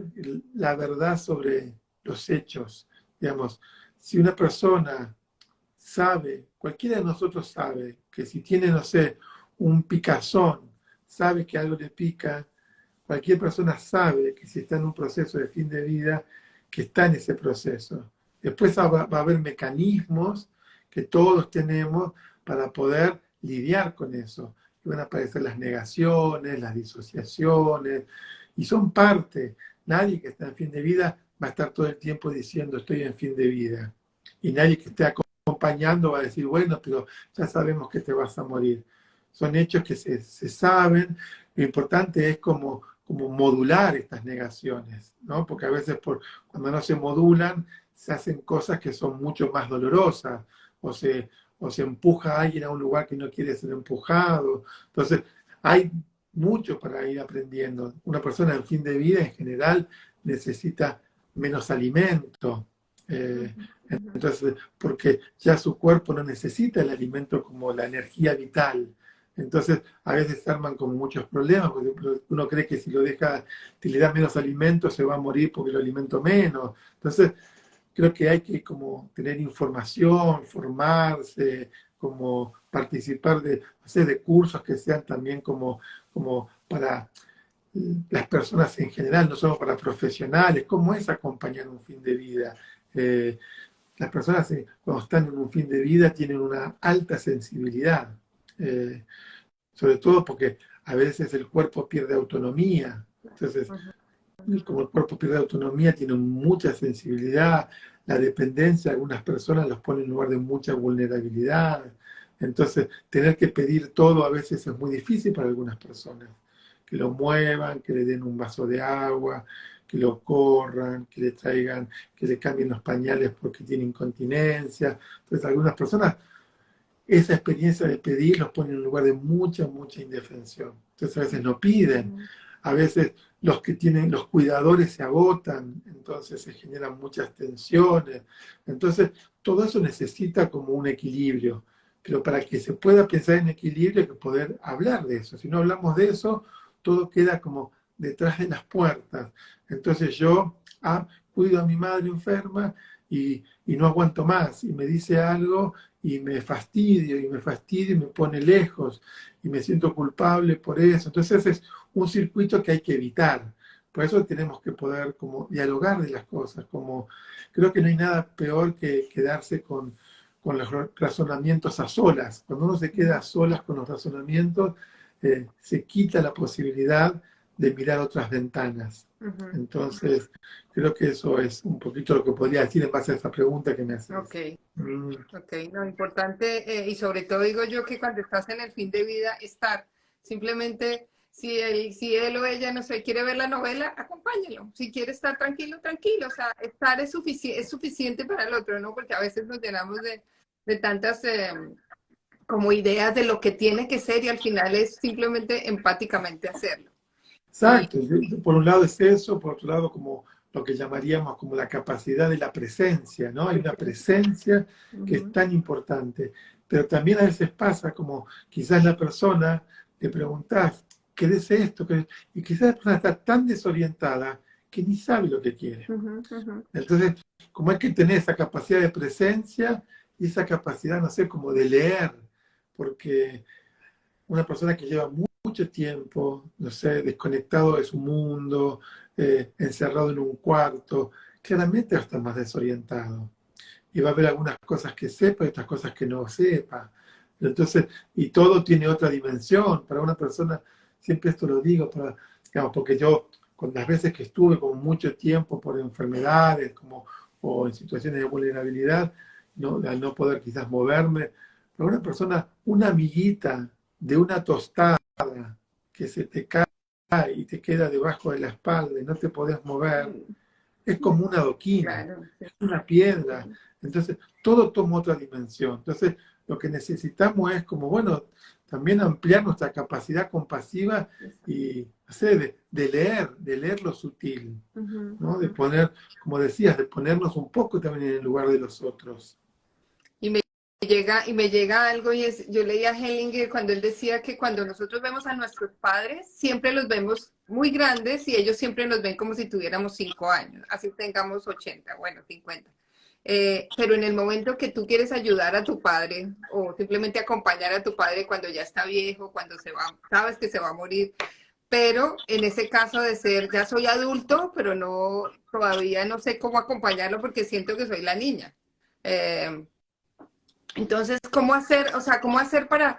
la verdad sobre los hechos. Digamos, si una persona sabe, cualquiera de nosotros sabe, que si tiene, no sé, un picazón, sabe que algo le pica, cualquier persona sabe que si está en un proceso de fin de vida, que está en ese proceso. Después va a haber mecanismos que todos tenemos para poder lidiar con eso. Y van a aparecer las negaciones, las disociaciones, y son parte. Nadie que está en fin de vida va a estar todo el tiempo diciendo estoy en fin de vida. Y nadie que esté acompañando va a decir, bueno, pero ya sabemos que te vas a morir. Son hechos que se saben. Lo importante es como modular estas negaciones, ¿no? Porque a veces cuando no se modulan, se hacen cosas que son mucho más dolorosas, o se empuja a alguien a un lugar que no quiere ser empujado. Entonces, hay mucho para ir aprendiendo. Una persona en fin de vida en general necesita menos alimento. Entonces, porque ya su cuerpo no necesita el alimento como la energía vital. Entonces, a veces se arman con muchos problemas, porque uno cree que si lo deja, si le da menos alimento, se va a morir porque lo alimento menos. Entonces, creo que hay que como tener información, formarse, como participar de, no sé, de cursos que sean también como para las personas en general, no solo para profesionales, cómo es acompañar un fin de vida. Las personas cuando están en un fin de vida tienen una alta sensibilidad, sobre todo porque a veces el cuerpo pierde autonomía. Entonces, como el cuerpo pierde autonomía, tiene mucha sensibilidad, la dependencia de algunas personas los pone en lugar de mucha vulnerabilidad. Entonces, tener que pedir todo a veces es muy difícil para algunas personas. Que lo muevan, que le den un vaso de agua, que lo corran, que le traigan, que le cambien los pañales porque tiene incontinencia. Entonces, algunas personas, esa experiencia de pedir los pone en un lugar de mucha indefensión. Entonces, a veces no piden. A veces los cuidadores se agotan, entonces se generan muchas tensiones. Entonces, todo eso necesita como un equilibrio. Pero para que se pueda pensar en equilibrio hay que poder hablar de eso. Si no hablamos de eso, todo queda como detrás de las puertas. Entonces yo cuido a mi madre enferma y no aguanto más. Y me dice algo y me fastidio y me pone lejos y me siento culpable por eso. Entonces es un circuito que hay que evitar. Por eso tenemos que poder como dialogar de las cosas. Como, creo que no hay nada peor que quedarse con los razonamientos a solas. Cuando uno se queda a solas con los razonamientos, se quita la posibilidad de mirar otras ventanas. Entonces, creo que eso es un poquito lo que podría decir en base a esa pregunta que me haces. Ok, ok, no, importante, y sobre todo digo yo que cuando estás en el fin de vida, estar, simplemente, si él o ella, no sé, quiere ver la novela, acompáñalo, si quiere estar tranquilo, tranquilo, o sea, estar es suficiente para el otro, ¿no? Porque a veces nos llenamos de tantas como ideas de lo que tiene que ser y al final es simplemente empáticamente hacerlo. Y, Exacto. Por un lado es eso, por otro lado como lo que llamaríamos como la capacidad de la presencia, ¿no? Hay una presencia que es tan importante, pero también a veces pasa como quizás la persona le preguntás, ¿querés esto? Y quizás la persona está tan desorientada que ni sabe lo que quiere. Entonces, como hay que tener esa capacidad de presencia y esa capacidad, no sé, como de leer, porque una persona que lleva mucho tiempo, no sé, desconectado de su mundo, encerrado en un cuarto, claramente va a estar más desorientado. Y va a haber algunas cosas que sepa y otras cosas que no sepa. Entonces, y todo tiene otra dimensión. Para una persona, siempre esto lo digo, digamos, porque yo, con las veces que estuve como mucho tiempo por enfermedades o en situaciones de vulnerabilidad, al no poder quizás moverme, para una persona, una amiguita de una tostada que se te cae y te queda debajo de la espalda y no te podés mover, es como un adoquín, claro, es una piedra. Entonces, todo toma otra dimensión. Entonces, lo que necesitamos es como, bueno, también ampliar nuestra capacidad compasiva y, no sé, de leer lo sutil, ¿no? De poner, como decías, de ponernos un poco también en el lugar de los otros. Y me llega algo y es, yo leía a Hellinger cuando él decía que cuando nosotros vemos a nuestros padres, siempre los vemos muy grandes y ellos siempre nos ven como si tuviéramos 5 años, así tengamos 80, bueno, 50. pero en el momento que tú quieres ayudar a tu padre o simplemente acompañar a tu padre cuando ya está viejo, cuando se va, sabes que se va a morir, pero en ese caso de ser, ya soy adulto, pero no, todavía no sé cómo acompañarlo porque siento que soy la niña. Eh, entonces, ¿cómo hacer, o sea, cómo hacer para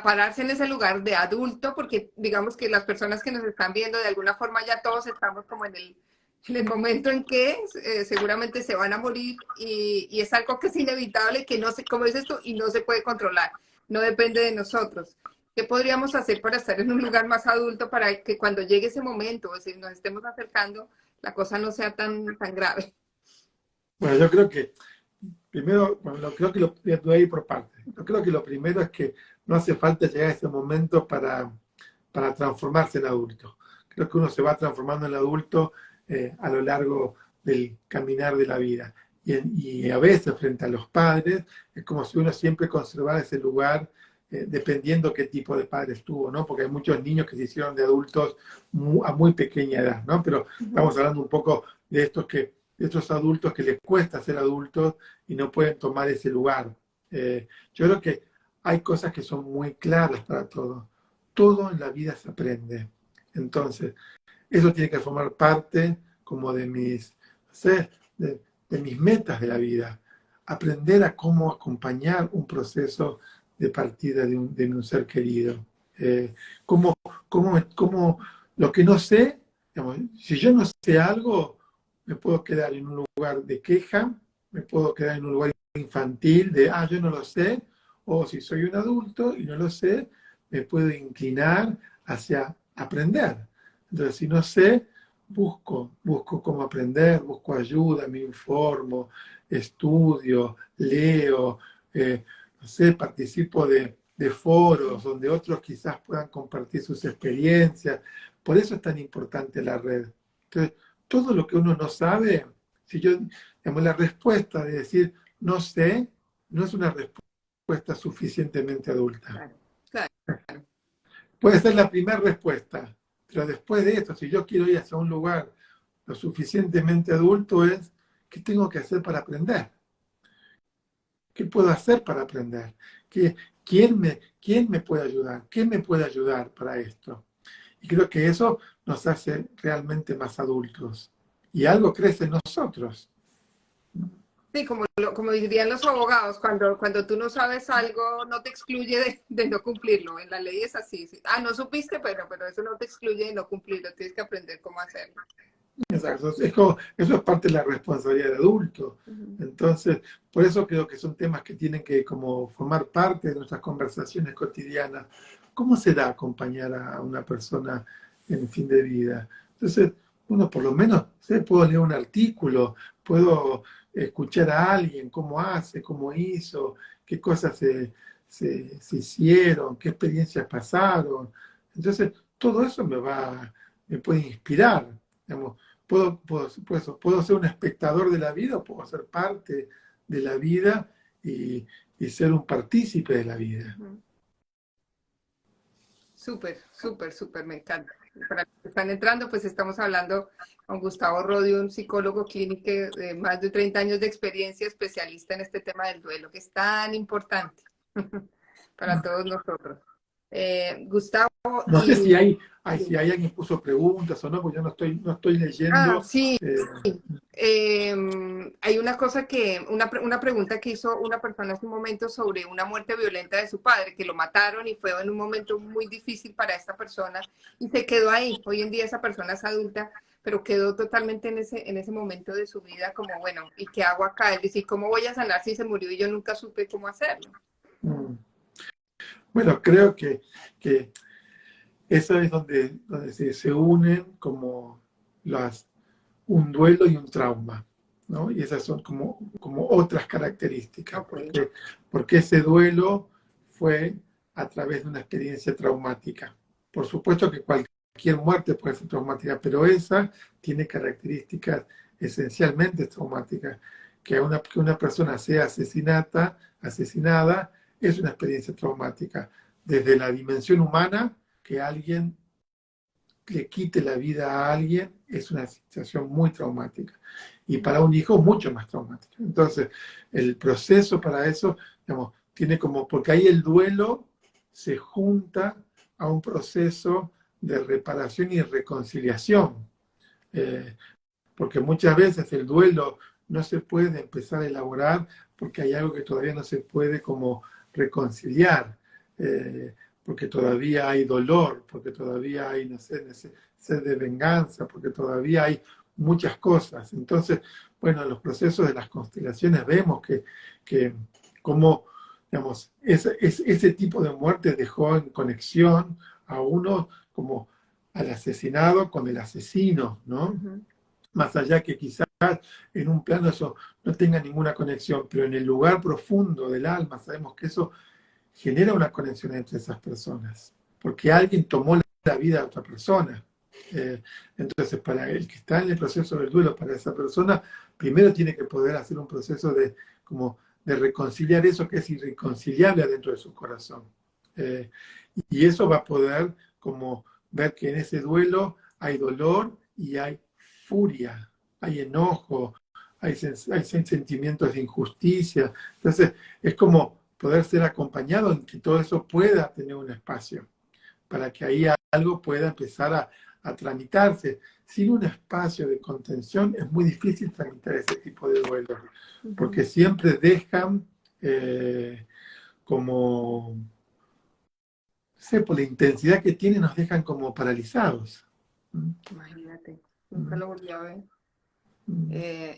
pararse en ese lugar de adulto? Porque digamos que las personas que nos están viendo, de alguna forma ya todos estamos como en el momento en que seguramente se van a morir y es algo que es inevitable, que no se, como dices tú, y no se puede controlar, no depende de nosotros. ¿Qué podríamos hacer para estar en un lugar más adulto para que cuando llegue ese momento, o si nos estemos acercando, la cosa no sea tan grave? Bueno, yo creo que primero, bueno, creo que voy a ir por partes. Yo creo que lo primero es que no hace falta llegar a ese momento para transformarse en adulto. Creo que uno se va transformando en adulto a lo largo del caminar de la vida. Y a veces frente a los padres es como si uno siempre conservara ese lugar dependiendo qué tipo de padres tuvo, ¿no? Porque hay muchos niños que se hicieron de adultos a muy pequeña edad, ¿no? Pero estamos hablando un poco de de estos adultos que les cuesta ser adultos y no pueden tomar ese lugar. Yo creo que hay cosas que son muy claras para todo. Todo en la vida se aprende. Entonces, eso tiene que formar parte como de mis, no sé, de mis metas de la vida. Aprender a cómo acompañar un proceso de partida de un ser querido. Cómo, cómo lo que no sé, digamos, si yo no sé algo, me puedo quedar en un lugar de queja, me puedo quedar en un lugar infantil de, yo no lo sé, o si soy un adulto y no lo sé, me puedo inclinar hacia aprender. Entonces, si no sé, busco cómo aprender, busco ayuda, me informo, estudio, leo, no sé, participo de foros donde otros quizás puedan compartir sus experiencias. Por eso es tan importante la red. Entonces, todo lo que uno no sabe, si yo, digamos, la respuesta de decir no sé, no es una respuesta suficientemente adulta. Claro, claro. Puede ser la primera respuesta, pero después de esto, si yo quiero ir hacia un lugar lo suficientemente adulto, es ¿qué tengo que hacer para aprender? ¿Qué puedo hacer para aprender? Quién me puede ayudar? ¿Qué me puede ayudar para esto? Y creo que eso nos hace realmente más adultos. Y algo crece en nosotros. Sí, como dirían los abogados, cuando tú no sabes algo, no te excluye de no cumplirlo. En la ley es así. Sí. No supiste, pero eso no te excluye de no cumplirlo. Tienes que aprender cómo hacerlo. Exacto. Eso es parte de la responsabilidad de adulto. Ujú. Entonces, por eso creo que son temas que tienen que como formar parte de nuestras conversaciones cotidianas. ¿Cómo se da acompañar a una persona en fin de vida? Entonces, uno por lo menos, ¿sí? Puedo leer un artículo, puedo escuchar a alguien cómo hace, cómo hizo, qué cosas se hicieron, qué experiencias pasaron. Entonces, todo eso me puede inspirar. Digamos, puedo ser un espectador de la vida o puedo ser parte de la vida y ser un partícipe de la vida. Ujú. Súper, súper, súper, me encanta. Para los que están entrando, pues estamos hablando con Gustavo Rodio, un psicólogo clínico de más de 30 años de experiencia, especialista en este tema del duelo, que es tan importante para todos nosotros. Gustavo, No sé y si hay alguien que puso preguntas o no, porque yo no estoy leyendo. sí, eh, hay una cosa una pregunta que hizo una persona hace un momento sobre una muerte violenta de su padre, que lo mataron y fue en un momento muy difícil para esta persona y se quedó ahí. Hoy en día esa persona es adulta, pero quedó totalmente en ese momento de su vida como, bueno, ¿y qué hago acá? Él dice, ¿cómo voy a sanar si se murió y yo nunca supe cómo hacerlo? mm, bueno, creo que eso es donde se unen como un duelo y un trauma, ¿no? Y esas son como otras características, Ok. porque ese duelo fue a través de una experiencia traumática. Por supuesto que cualquier muerte puede ser traumática, pero esa tiene características esencialmente traumáticas. Que una persona sea asesinada, es una experiencia traumática. Desde la dimensión humana, que alguien le quite la vida a alguien es una situación muy traumática. Y para un hijo mucho más traumática. Entonces, el proceso para eso, digamos, tiene como, porque ahí el duelo se junta a un proceso de reparación y reconciliación. Eh, Porque muchas veces el duelo no se puede empezar a elaborar porque hay algo que todavía no se puede como reconciliar, porque todavía hay dolor, porque todavía hay, no sé, sed de venganza, porque todavía hay muchas cosas. Entonces, bueno, en los procesos de las constelaciones vemos que como, digamos, ese tipo de muerte dejó en conexión a uno como al asesinado con el asesino, ¿no? Ujú, Más allá que quizás en un plano eso no tenga ninguna conexión, pero en el lugar profundo del alma sabemos que eso genera una conexión entre esas personas, porque alguien tomó la vida de otra persona. Eh, entonces, para el que está en el proceso del duelo, para esa persona, primero tiene que poder hacer un proceso como, de reconciliar eso que es irreconciliable adentro de su corazón. Eh, y eso va a poder como ver que en ese duelo hay dolor y hay furia, hay enojo, hay sentimientos de injusticia. Entonces, es como poder ser acompañado en que todo eso pueda tener un espacio, para que ahí algo pueda empezar a tramitarse. Sin un espacio de contención es muy difícil tramitar ese tipo de duelos, ujú. porque siempre dejan como, no sé, por la intensidad que tienen, nos dejan como paralizados. ¿Mm? Imagínate, nunca ¿Mm? lo volví a ver. ¿Mm?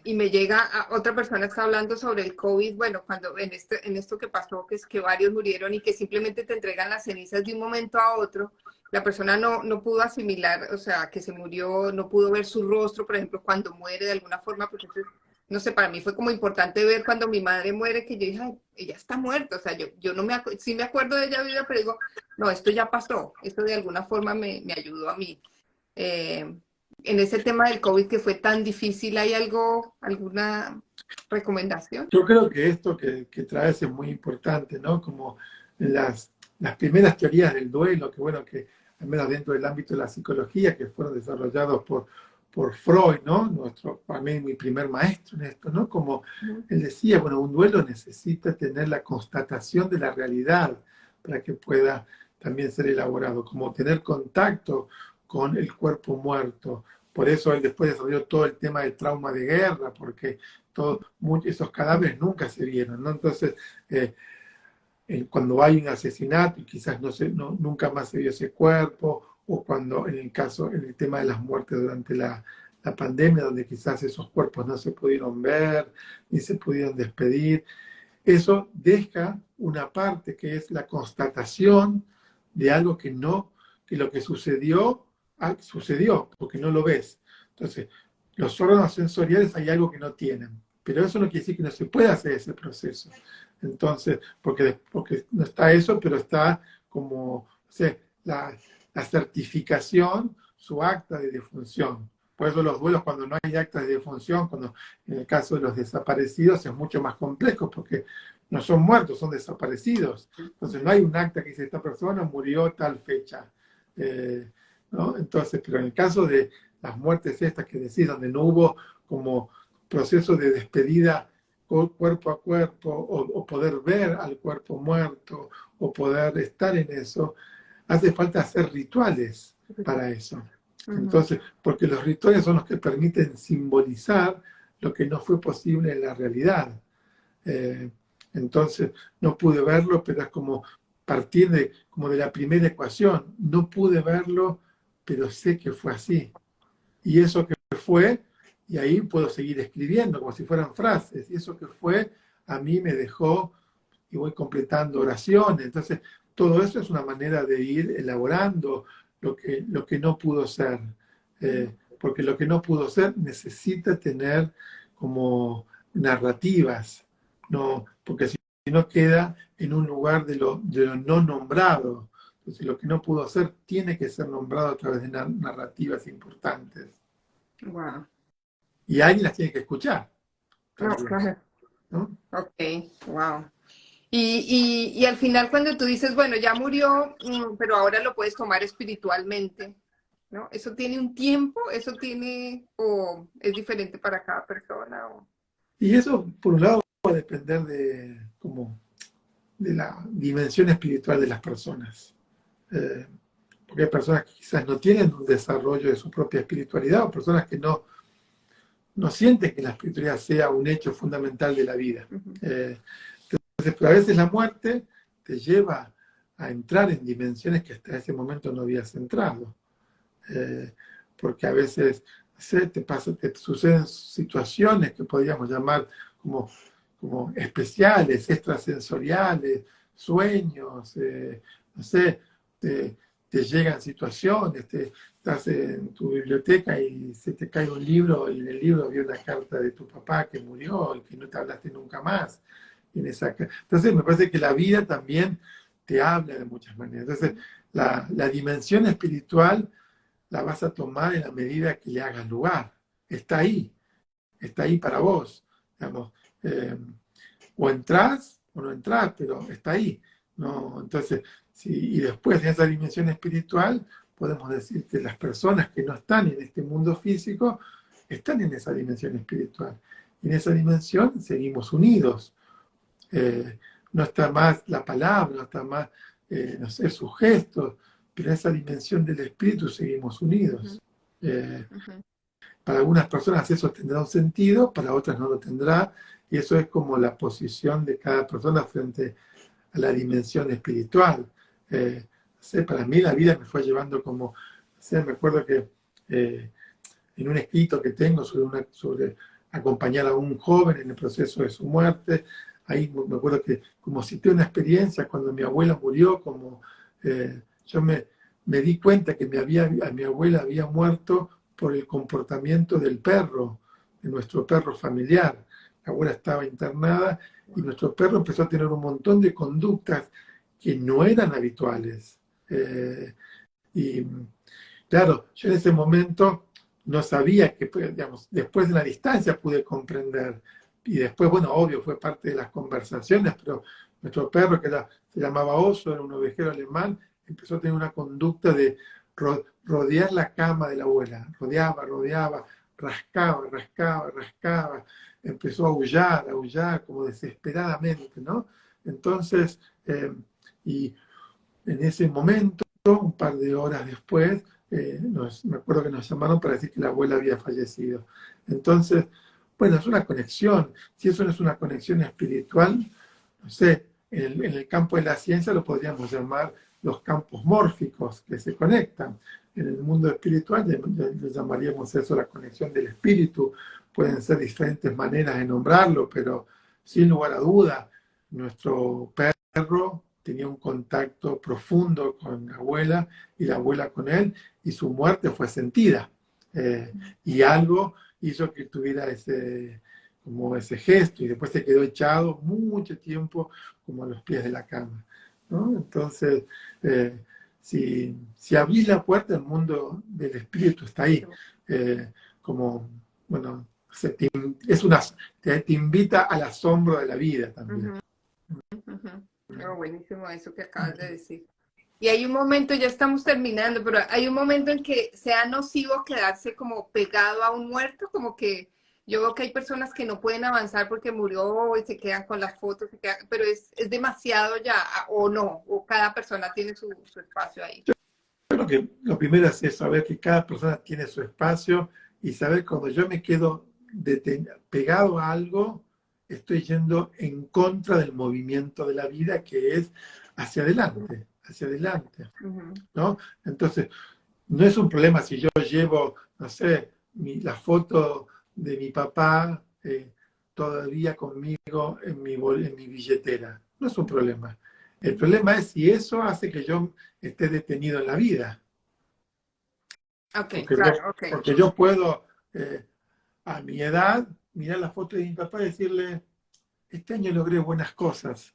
Y me llega, otra persona está hablando sobre el COVID, bueno, cuando en esto que pasó, que es que varios murieron y que simplemente te entregan las cenizas de un momento a otro, la persona no pudo asimilar, o sea, que se murió, no pudo ver su rostro, por ejemplo, cuando muere de alguna forma, porque entonces, no sé, para mí fue como importante ver cuando mi madre muere, que yo dije, "Ay, ella está muerta", o sea, yo no sí me acuerdo de ella viva, pero digo, no, esto ya pasó, esto de alguna forma me ayudó a mí. Eh, en ese tema del COVID que fue tan difícil, ¿hay alguna recomendación? Yo creo que esto que traes es muy importante, ¿no? Como las primeras teorías del duelo, que bueno, que al menos dentro del ámbito de la psicología, que fueron desarrollados por Freud, ¿no? Para mí, mi primer maestro en esto, ¿no? Como Ujú. él decía, bueno, un duelo necesita tener la constatación de la realidad para que pueda también ser elaborado, como tener contacto con el cuerpo muerto. Por eso él después desarrolló todo el tema del trauma de guerra, porque esos cadáveres nunca se vieron, ¿no? Entonces, eh, cuando hay un asesinato y quizás nunca más se vio ese cuerpo, o cuando en el tema de las muertes durante la pandemia, donde quizás esos cuerpos no se pudieron ver, ni se pudieron despedir, eso deja una parte que es la constatación de algo que lo que sucedió, sucedió, porque no lo ves. Entonces, los órganos sensoriales hay algo que no tienen, pero eso no quiere decir que no se pueda hacer ese proceso. Entonces, porque no está eso, pero está como, o sea, la certificación, su acta de defunción. Por eso los duelos, cuando no hay acta de defunción, cuando en el caso de los desaparecidos es mucho más complejo, porque no son muertos, son desaparecidos. Entonces no hay un acta que dice esta persona murió tal fecha. Eh, ¿No? Entonces, pero en el caso de las muertes estas que decís, donde no hubo como proceso de despedida cuerpo a cuerpo, o poder ver al cuerpo muerto, o poder estar en eso, hace falta hacer rituales para eso. Ujú. Entonces, porque los rituales son los que permiten simbolizar lo que no fue posible en la realidad. Eh, entonces, no pude verlo, pero es como partir como de la primera ecuación. No pude verlo, pero sé que fue así. Y eso que fue, y ahí puedo seguir escribiendo como si fueran frases. Y eso que fue, a mí me dejó, y voy completando oraciones. Entonces, todo eso es una manera de ir elaborando lo que no pudo ser. Porque lo que no pudo ser necesita tener como narrativas, no, porque si no queda en un lugar de lo no nombrado. Entonces, lo que no pudo ser tiene que ser nombrado a través de narrativas importantes. Wow. Y alguien las tiene que escuchar No, también, claro. ¿no? Ok, wow. Y al final cuando tú dices, bueno, ya murió, pero ahora lo puedes tomar espiritualmente, ¿no? ¿Eso tiene un tiempo? ¿Eso tiene, o es diferente para cada persona? O... Y eso, por un lado, va a depender como, de la dimensión espiritual de las personas. Porque hay personas que quizás no tienen un desarrollo de su propia espiritualidad, o personas que no sienten que la espiritualidad sea un hecho fundamental de la vida. Entonces, pero a veces la muerte te lleva a entrar en dimensiones que hasta ese momento no habías entrado. Porque a veces, no sé, te suceden situaciones que podríamos llamar como especiales, extrasensoriales, sueños, no sé, te llegan situaciones, estás en tu biblioteca y se te cae un libro y en el libro había una carta de tu papá que murió y que no te hablaste nunca más. Entonces me parece que la vida también te habla de muchas maneras. Entonces la dimensión espiritual la vas a tomar en la medida que le hagas lugar. Está ahí para vos. Digamos, o entrás o no entrás, pero está ahí. ¿No? Entonces, y después de esa dimensión espiritual, podemos decir que las personas que no están en este mundo físico están en esa dimensión espiritual. Y en esa dimensión seguimos unidos. No está más la palabra, no está más, no sé, sus gestos, pero en esa dimensión del espíritu seguimos unidos. Para algunas personas eso tendrá un sentido, para otras no lo tendrá, y eso es como la posición de cada persona frente a la dimensión espiritual. No sé, para mí la vida me fue llevando como, no sé, me acuerdo que en un escrito que tengo sobre acompañar a un joven en el proceso de su muerte, ahí me acuerdo que como cité una experiencia cuando mi abuela murió, como yo me di cuenta que a mi abuela había muerto por el comportamiento del perro, de nuestro perro familiar. La abuela estaba internada y nuestro perro empezó a tener un montón de conductas que no eran habituales. Y claro, yo en ese momento no sabía que, digamos, después de la distancia pude comprender. Y después, bueno, obvio, fue parte de las conversaciones, pero nuestro perro, se llamaba Oso, era un ovejero alemán, empezó a tener una conducta de rodear la cama de la abuela. Rodeaba, rascaba. Empezó a aullar como desesperadamente, ¿no? Entonces, y en ese momento, un par de horas después, me acuerdo que nos llamaron para decir que la abuela había fallecido. Entonces, bueno, es una conexión. Si eso no es una conexión espiritual, no sé, en el campo de la ciencia lo podríamos llamar los campos mórficos que se conectan. En el mundo espiritual le llamaríamos eso la conexión del espíritu. Pueden ser diferentes maneras de nombrarlo, pero sin lugar a duda, nuestro perro tenía un contacto profundo con la abuela y la abuela con él, y su muerte fue sentida. Y algo hizo que tuviera como ese gesto, y después se quedó echado mucho tiempo como a los pies de la cama, ¿no? Entonces, si abrís la puerta, el mundo del espíritu está ahí. Como, bueno, te invita al asombro de la vida también. Oh, buenísimo eso que acabas de decir. Y hay un momento, ya estamos terminando, pero hay un momento en que sea nocivo quedarse como pegado a un muerto, como que yo veo que hay personas que no pueden avanzar porque murió y se quedan con las fotos, pero es demasiado ya, o no, o cada persona tiene su espacio ahí. Creo que lo primero es saber que cada persona tiene su espacio y saber cuando yo me quedo pegado a algo, estoy yendo en contra del movimiento de la vida que es hacia adelante, ¿no? Entonces, no es un problema si yo llevo, no sé, la foto de mi papá todavía conmigo en mi billetera. No es un problema. El problema es si eso hace que yo esté detenido en la vida. Ok, claro, ok. Porque yo puedo, a mi edad, mirar la foto de mi papá y decirle, este año logré buenas cosas.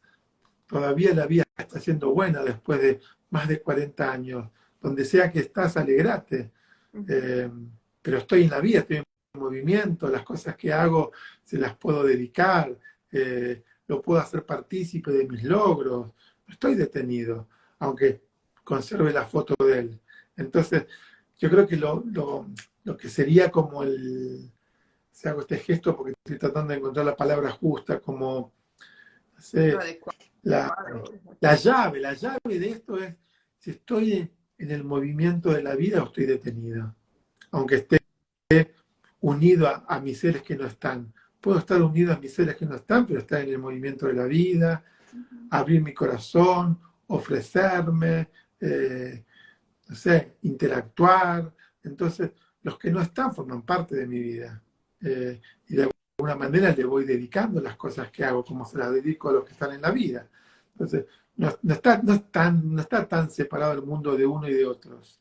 Todavía la vida está siendo buena después de más de 40 años. Donde sea que estás, alegrate. Pero estoy en la vida, estoy en movimiento, las cosas que hago se las puedo dedicar, lo puedo hacer partícipe de mis logros. No estoy detenido, aunque conserve la foto de él. Entonces, yo creo que lo que sería como si hago este gesto porque estoy tratando de encontrar la palabra justa, como, no lo sé, adecuado. la, la llave de esto es si estoy en el movimiento de la vida o estoy detenido, aunque esté unido a mis seres que no están. Puedo estar unido a mis seres que no están, pero estar en el movimiento de la vida, abrir mi corazón, ofrecerme, no sé, interactuar. Entonces, los que no están forman parte de mi vida. Y de alguna manera le voy dedicando las cosas que hago, como se las dedico a los que están en la vida. Entonces, no está tan separado el mundo de uno y de otros.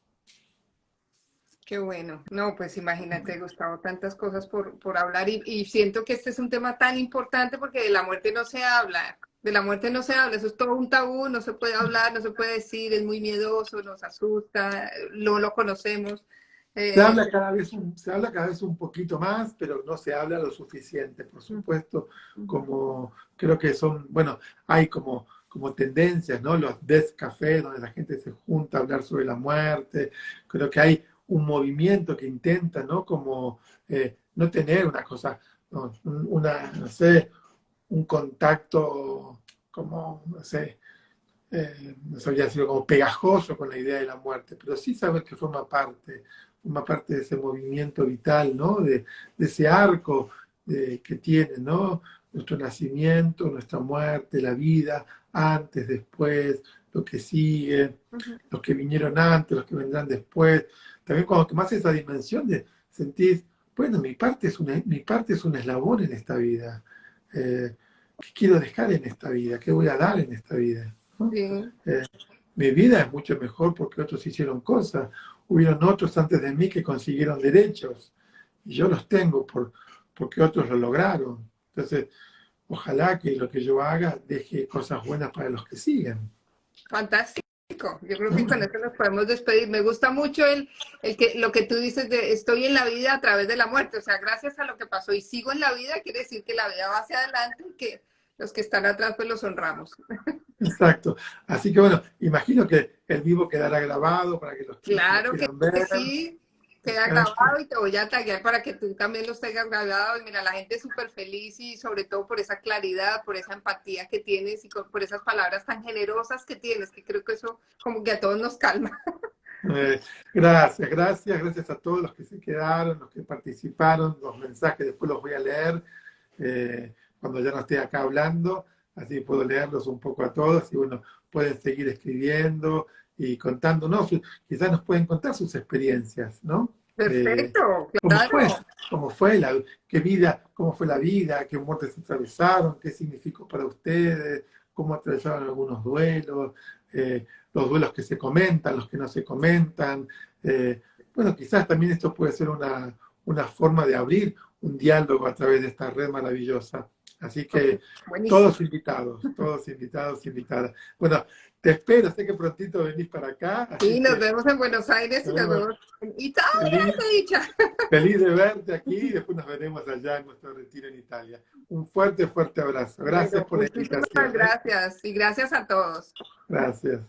Qué bueno. No, pues imagínate, Gustavo, tantas cosas por hablar y siento que este es un tema tan importante porque de la muerte no se habla. De la muerte no se habla, eso es todo un tabú, no se puede hablar, no se puede decir, es muy miedoso, nos asusta, no lo conocemos. Eh, Se habla cada vez un poquito más, pero no se habla lo suficiente, por supuesto, como creo que son, bueno, hay como tendencias, ¿no? Los death café, donde la gente se junta a hablar sobre la muerte. Creo que hay un movimiento que intenta, ¿no? Como no tener una cosa, no, no sé, un contacto como, no sé, no sabría decirlo, como pegajoso con la idea de la muerte, pero sí saber que forma parte de ese movimiento vital, ¿no? De ese arco que tiene, ¿no? Nuestro nacimiento, nuestra muerte, la vida, antes, después, lo que sigue, los que vinieron antes, los que vendrán después. También cuando tomas esa dimensión de sentir, bueno, mi parte es un eslabón en esta vida. ¿Qué quiero dejar en esta vida? ¿Qué voy a dar en esta vida? ¿No? sí. Eh, Mi vida es mucho mejor porque otros hicieron cosas. Hubieron otros antes de mí que consiguieron derechos y yo los tengo porque otros lo lograron. Entonces, ojalá que lo que yo haga deje cosas buenas para los que siguen. Fantástico. Yo creo que ¿No? con eso nos podemos despedir. Me gusta mucho lo que tú dices de estoy en la vida a través de la muerte. O sea, gracias a lo que pasó y sigo en la vida, quiere decir que la vida va hacia adelante y que los que están atrás pues los honramos. Exacto. Así que bueno, imagino que el vivo quedará grabado para que los que lo Claro que quieran ver. sí, queda grabado y te voy a taggear para que tú también los tengas grabados. Y mira, la gente es súper feliz y sobre todo por esa claridad, por esa empatía que tienes y por esas palabras tan generosas que tienes, que creo que eso como que a todos nos calma. Eh, gracias a todos los que se quedaron, los que participaron, los mensajes después los voy a leer cuando ya no esté acá hablando, así puedo leerlos un poco a todos y bueno, pueden seguir escribiendo y contándonos, quizás nos pueden contar sus experiencias, ¿no? Eh, Perfecto, ¿Cómo fue? claro. ¿Cómo fue qué vida, cómo fue la vida, qué muertes atravesaron, qué significó para ustedes, cómo atravesaron algunos duelos, los duelos que se comentan, los que no se comentan? Eh, bueno, quizás también esto puede ser una forma de abrir un diálogo a través de esta red maravillosa. Así que Buenísimo. todos invitados, invitadas. Bueno, te espero, sé que prontito venís para acá, Sí, así nos que vemos en Buenos Aires y nos nos vemos. vemos en Italia, Feliz, te he dicho. feliz de verte aquí y después nos veremos allá en nuestro retiro en Italia. Un fuerte, fuerte abrazo. Gracias Bueno, por la muchísimas invitación, ¿eh? gracias y gracias a todos. Gracias.